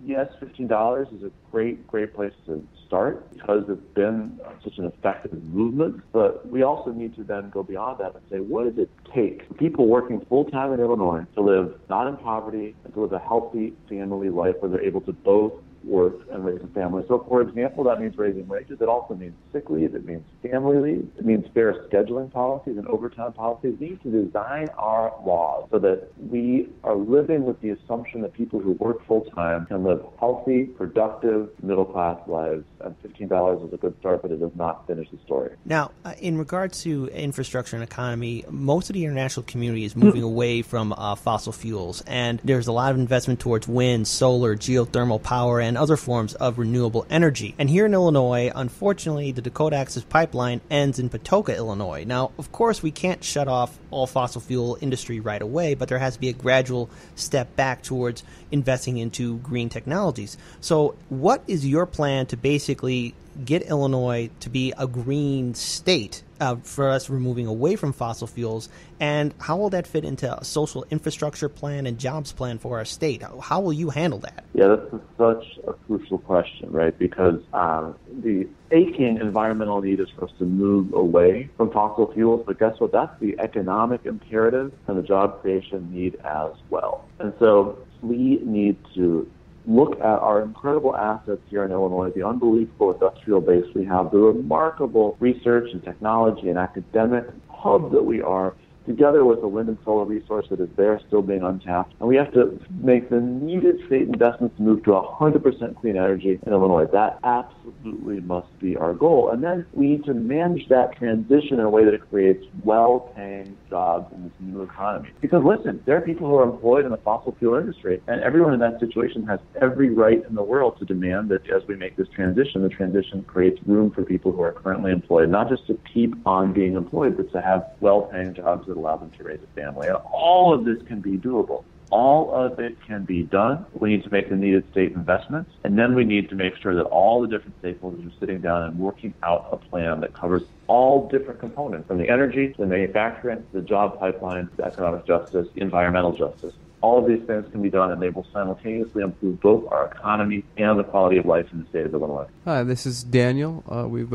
yes, $15 is a great place to start because it's been such an effective movement, but we we also need to then go beyond that and say, what does it take for people working full-time in Illinois to live not in poverty and to live a healthy family life where they're able to both work and raise a family? So, for example, that means raising wages. It also means sick leave. It means family leave. It means fair scheduling policies and overtime policies. We need to design our laws so that we are living with the assumption that people who work full-time can live healthy, productive, middle-class lives. And $15 is a good start, but it does not finish the story. Now, in regards to infrastructure and economy, most of the international community is moving away from fossil fuels, and there's a lot of investment towards wind, solar, geothermal power, and other forms of renewable energy. And here in Illinois, unfortunately, the Dakota Access Pipeline ends in Patoka, Illinois. Now, of course, we can't shut off all fossil fuel industry right away, but there has to be a gradual step back towards investing into green technologies. So what is your plan to basically get Illinois to be a green state for us moving away from fossil fuels, and how will that fit into a social infrastructure plan and jobs plan for our state? How will you handle that? Yeah, that's such a crucial question, right? Because the aching environmental need is for us to move away from fossil fuels, but guess what? That's the economic imperative and the job creation need as well. And so we need to look at our incredible assets here in Illinois, the unbelievable industrial base we have, the remarkable research and technology and academic hub that we are, together with the wind and solar resource that is there still being untapped. And we have to make the needed state investments to move to 100% clean energy in Illinois. That absolutely must be our goal. And then we need to manage that transition in a way that it creates well-paying jobs in this new economy. Because listen, there are people who are employed in the fossil fuel industry, and everyone in that situation has every right in the world to demand that as we make this transition, the transition creates room for people who are currently employed, not just to keep on being employed, but to have well-paying jobs that allow them to raise a family. And all of this can be doable. All of it can be done. We need to make the needed state investments, and then we need to make sure that all the different stakeholders are sitting down and working out a plan that covers all different components, from the energy to the manufacturing, to the job pipeline, to economic justice, environmental justice. All of these things can be done, and they will simultaneously improve both our economy and the quality of life in the state of Illinois. Hi, this is Daniel. We've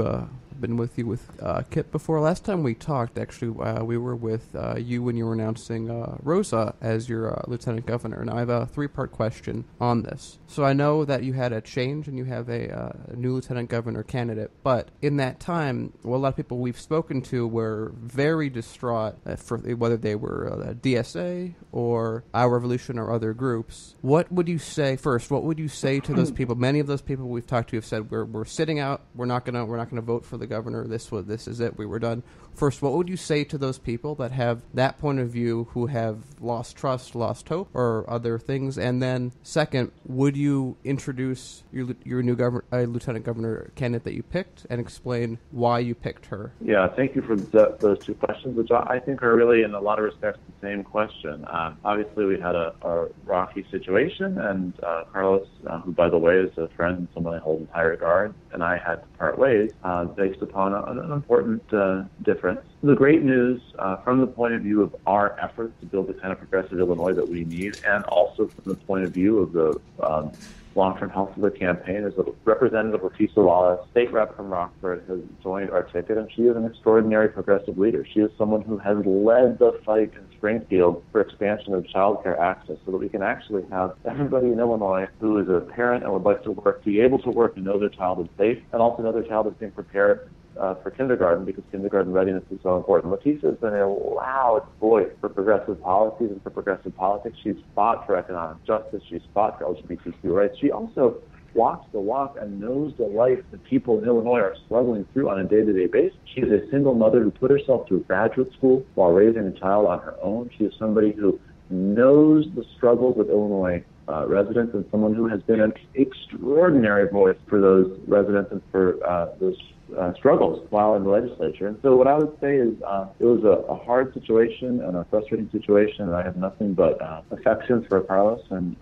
been with you with Kit before. Last time we talked, actually, we were with you when you were announcing Rosa as your lieutenant governor. Now, I have a three-part question on this. So I know that you had a change and you have a new lieutenant governor candidate, but in that time, well, a lot of people we've spoken to were very distraught for whether they were DSA or Our Revolution or other groups. What would you say first? What would you say to those people? Many of those people we've talked to have said we're sitting out. We're not gonna vote for the governor. This is it. We were done. First, what would you say to those people that have that point of view, who have lost trust, lost hope, or other things? And then, second, would you introduce your new lieutenant governor candidate that you picked and explain why you picked her? Yeah, thank you for those two questions, which I think are really, in a lot of respects, the same question. Obviously, we had a rocky situation, and Carlos, who, by the way, is a friend and someone I hold in high regard, and I had to part ways based upon an important difference. The great news from the point of view of our efforts to build the kind of progressive Illinois that we need, and also from the point of view of the long-term health of the campaign, is that Representative Ortiz Wallace, state rep from Rockford, has joined our ticket, and she is an extraordinary progressive leader. She is someone who has led the fight in Springfield for expansion of child care access so that we can actually have everybody in Illinois who is a parent and would like to work be able to work and know their child is safe, and also know their child is being prepared for kindergarten, because kindergarten readiness is so important. Leticia has been a loud voice for progressive policies and for progressive politics. She's fought for economic justice. She's fought for LGBTQ rights. She also walks the walk and knows the life that people in Illinois are struggling through on a day-to-day basis. She is a single mother who put herself through graduate school while raising a child on her own. She is somebody who knows the struggles of Illinois residents, and someone who has been an extraordinary voice for those residents and for those struggles while in the legislature. And so what I would say is it was a hard situation and a frustrating situation, and I have nothing but affection for Carlos and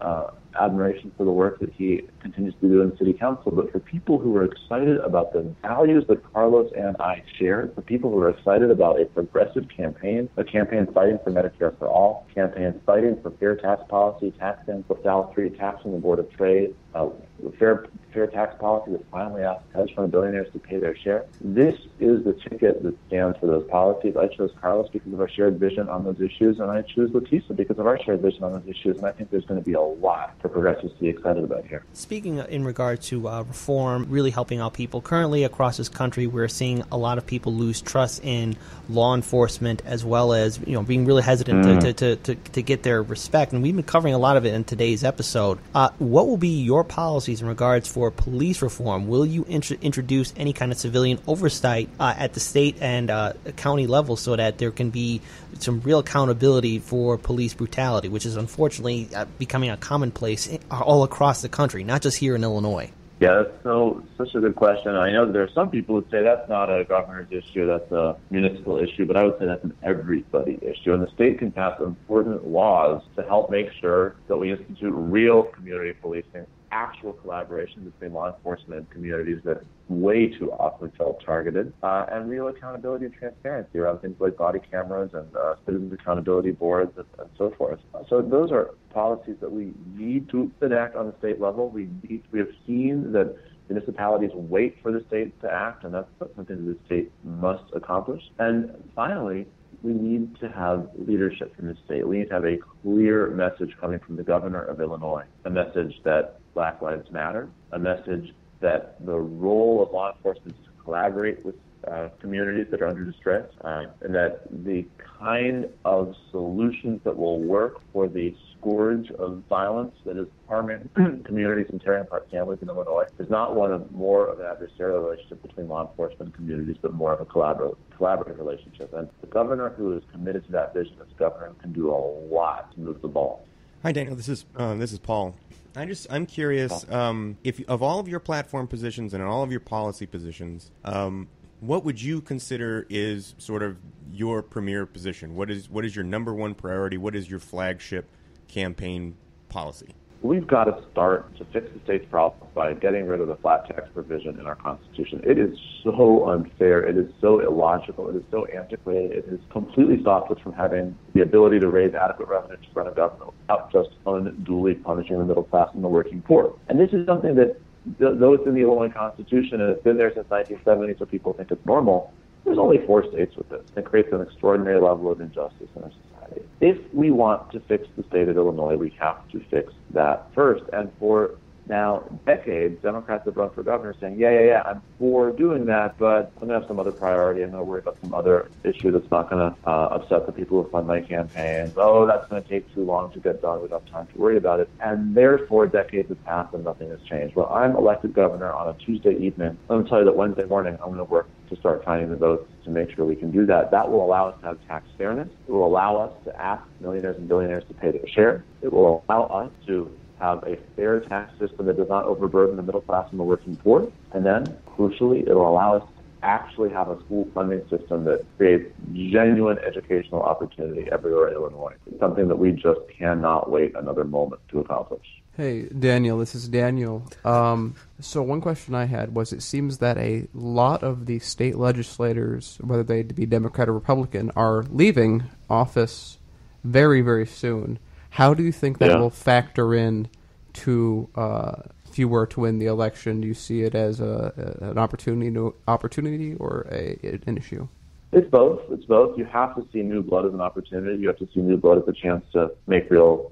admiration for the work that he continues to do in city council. But for people who are excited about the values that Carlos and I share, for people who are excited about a progressive campaign, a campaign fighting for Medicare for all, a campaign fighting for fair tax policy, taxing for South Street, taxing the Board of Trade, fair tax policy that finally asks hedge fund billionaires to pay their share. This is the ticket that stands for those policies. I chose Carlos because of our shared vision on those issues, and I choose Leticia because of our shared vision on those issues, and I think there's going to be a lot for progressives to be excited about here. Speaking in regard to reform, really helping out people, currently across this country we're seeing a lot of people lose trust in law enforcement, as well as being really hesitant to get their respect, and we've been covering a lot of it in today's episode. What will be your policies in regards for police reform? Will you introduce any kind of civilian oversight at the state and county level so that there can be some real accountability for police brutality, which is unfortunately becoming a commonplace all across the country, not just here in Illinois? Yeah, that's such a good question. I know that there are some people who say that's not a governor's issue, that's a municipal issue, but I would say that's an everybody issue. And the state can pass important laws to help make sure that we institute real community policing, actual collaboration between law enforcement and communities that way too often felt targeted, and real accountability and transparency around things like body cameras and citizens accountability boards and so forth. So those are policies that we need to enact on the state level. We have seen that municipalities wait for the state to act, and that's something that the state must accomplish. And finally, we need to have leadership from the state. We need to have a clear message coming from the governor of Illinois, a message that Black Lives Matter, a message that the role of law enforcement is to collaborate with communities that are under distress, and that the kind of solutions that will work for the scourge of violence that is harming communities and tearing apart families in Illinois is not one of more of an adversarial relationship between law enforcement and communities, but more of a collaborative relationship. And the governor who is committed to that vision is a governor who can do a lot to move the ball. Hi, Daniel. This is Paul. I'm curious, if of all of your platform positions and all of your policy positions, what would you consider is sort of your premier position? What is your number one priority? What is your flagship campaign policy? We've got to start to fix the state's problems by getting rid of the flat tax provision in our Constitution. It is so unfair. It is so illogical. It is so antiquated. It has completely stopped us from having the ability to raise adequate revenue to run a government without just unduly punishing the middle class and the working poor. And this is something that, though it's in the Illinois Constitution and it's been there since 1970, so people think it's normal, there's only 4 states with this. It creates an extraordinary level of injustice in our society. If we want to fix the state of Illinois, we have to fix that first. And for now decades, Democrats have run for governor saying, yeah, I'm for doing that, but I'm going to have some other priority. I'm going to worry about some other issue that's not going to upset the people who fund my campaigns. Oh, that's going to take too long to get done. We don't have time to worry about it. And therefore, decades have passed and nothing has changed. Well, I'm elected governor on a Tuesday evening. Let me tell you that Wednesday morning, I'm going to work to start finding the votes to make sure we can do that. That will allow us to have tax fairness. It will allow us to ask millionaires and billionaires to pay their share. It will allow us to have a fair tax system that does not overburden the middle class and the working poor. And then, crucially, it will allow us to actually have a school funding system that creates genuine educational opportunity everywhere in Illinois. It's something that we just cannot wait another moment to accomplish. Hey, Daniel, this is Daniel. So one question I had was, it seems that a lot of the state legislators, whether they be Democrat or Republican, are leaving office very, very soon. How do you think that will factor in to if you were to win the election? Do you see it as an opportunity or an issue? It's both. You have to see new blood as an opportunity. You have to see new blood as a chance to make real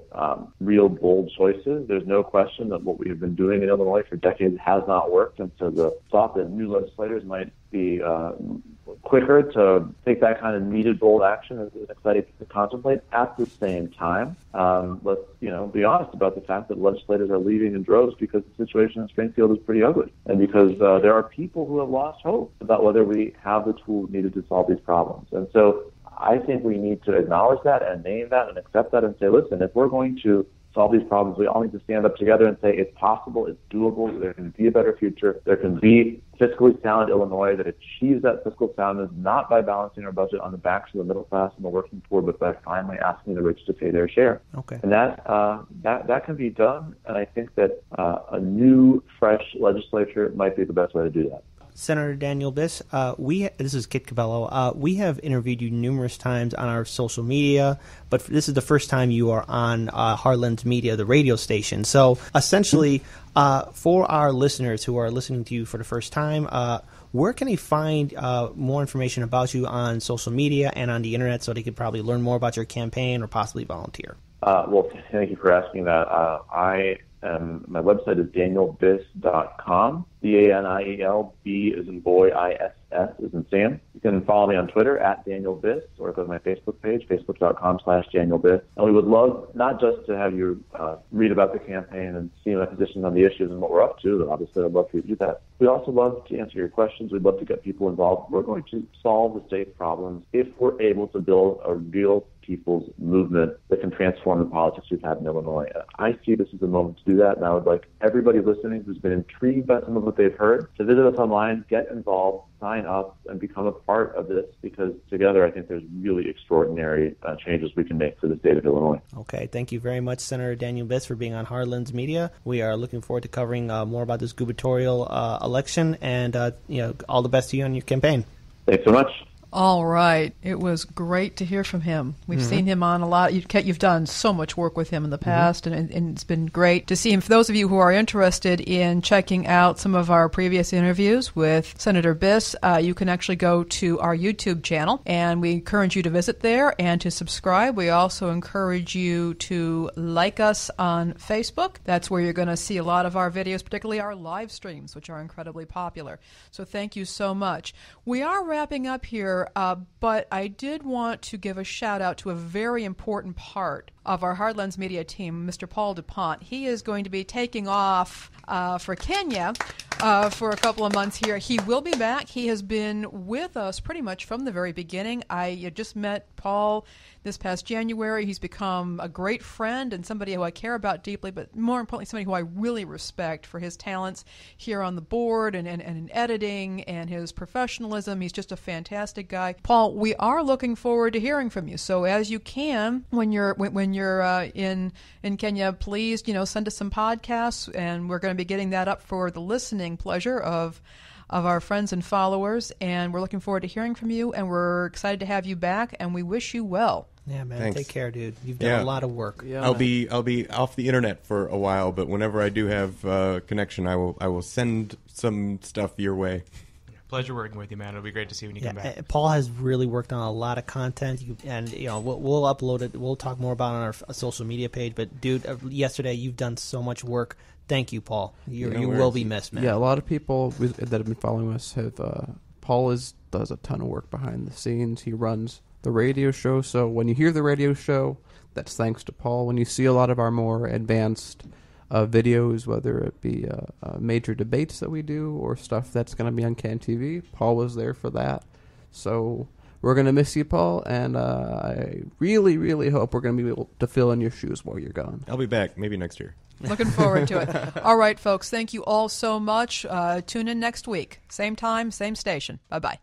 bold choices. There's no question that what we have been doing in Illinois for decades has not worked, and so the thought that new legislators might be quicker to take that kind of needed bold action is exciting to contemplate. At the same time, let's be honest about the fact that legislators are leaving in droves because the situation in Springfield is pretty ugly, and because there are people who have lost hope about whether we have the tools needed to solve these problems. And so I think we need to acknowledge that and name that and accept that and say, listen, if we're going to solve these problems, we all need to stand up together and say it's possible, it's doable, there can be a better future, there can be fiscally sound Illinois that achieves that fiscal soundness not by balancing our budget on the backs of the middle class and the working poor, but by finally asking the rich to pay their share. Okay. And that can be done, and I think that a new, fresh legislature might be the best way to do that. Senator Daniel Biss, this is Kit Cabello. We have interviewed you numerous times on our social media, but this is the first time you are on Heartlands Media, the radio station. So essentially, for our listeners who are listening to you for the first time, where can they find more information about you on social media and on the internet so they could probably learn more about your campaign or possibly volunteer? Well, thank you for asking that. My website is danielbiss.com. DANIEL, B as in boy, ISS as in Sam. You can follow me on Twitter at Daniel Biss, or go to my Facebook page, facebook.com/Daniel Biss. And we would love not just to have you read about the campaign and see my position on the issues and what we're up to, but obviously I'd love for you to do that. We also love to answer your questions. We'd love to get people involved. We're going to solve the state's problems if we're able to build a real people's movement that can transform the politics we've had in Illinois. I see this as a moment to do that, and I would like everybody listening who's been intrigued by some of what they've heard to visit us online, get involved, sign up, and become a part of this, because together I think there's really extraordinary changes we can make for the state of Illinois. Okay, thank you very much, Senator Daniel Biss, for being on Heartlands Media. We are looking forward to covering more about this gubernatorial election, and all the best to you on your campaign. Thanks so much. All right. It was great to hear from him. We've seen him on a lot. You've done so much work with him in the past, and it's been great to see him. For those of you who are interested in checking out some of our previous interviews with Senator Biss, you can actually go to our YouTube channel, and we encourage you to visit there and to subscribe. We also encourage you to like us on Facebook. That's where you're going to see a lot of our videos, particularly our live streams, which are incredibly popular. So thank you so much. We are wrapping up here. But I did want to give a shout out to a very important part of our Heartlands Media team, Mr. Paul DuPont. He is going to be taking off for Kenya for a couple of months here. He will be back. He has been with us pretty much from the very beginning. I just met Paul this past January. He's become a great friend and somebody who I care about deeply, but more importantly, somebody who I really respect for his talents here on the board and in editing and his professionalism. He's just a fantastic guy. Paul, we are looking forward to hearing from you. So as you can, when you're in Kenya, please send us some podcasts, and we're going to be getting that up for the listening pleasure of our friends and followers, and we're looking forward to hearing from you, and we're excited to have you back, and we wish you well. Yeah, man. Thanks. Take care, dude. You've done a lot of work. Yeah, I'll be off the internet for a while, but whenever I do have connection, I will send some stuff your way. Pleasure working with you, man. It'll be great to see you when you come back. Paul has really worked on a lot of content, and we'll upload it. We'll talk more about it on our social media page. But dude, yesterday you've done so much work. Thank you, Paul. You will be missed, man. Yeah, a lot of people that have been following us have. Paul does a ton of work behind the scenes. He runs the radio show. So when you hear the radio show, that's thanks to Paul. When you see a lot of our more advanced videos, whether it be major debates that we do or stuff that's going to be on CAN TV, Paul was there for that. So we're going to miss you, Paul, and I really, really hope we're going to be able to fill in your shoes while you're gone. I'll be back, maybe next year. Looking forward to it. All right, folks, thank you all so much. Tune in next week. Same time, same station. Bye-bye.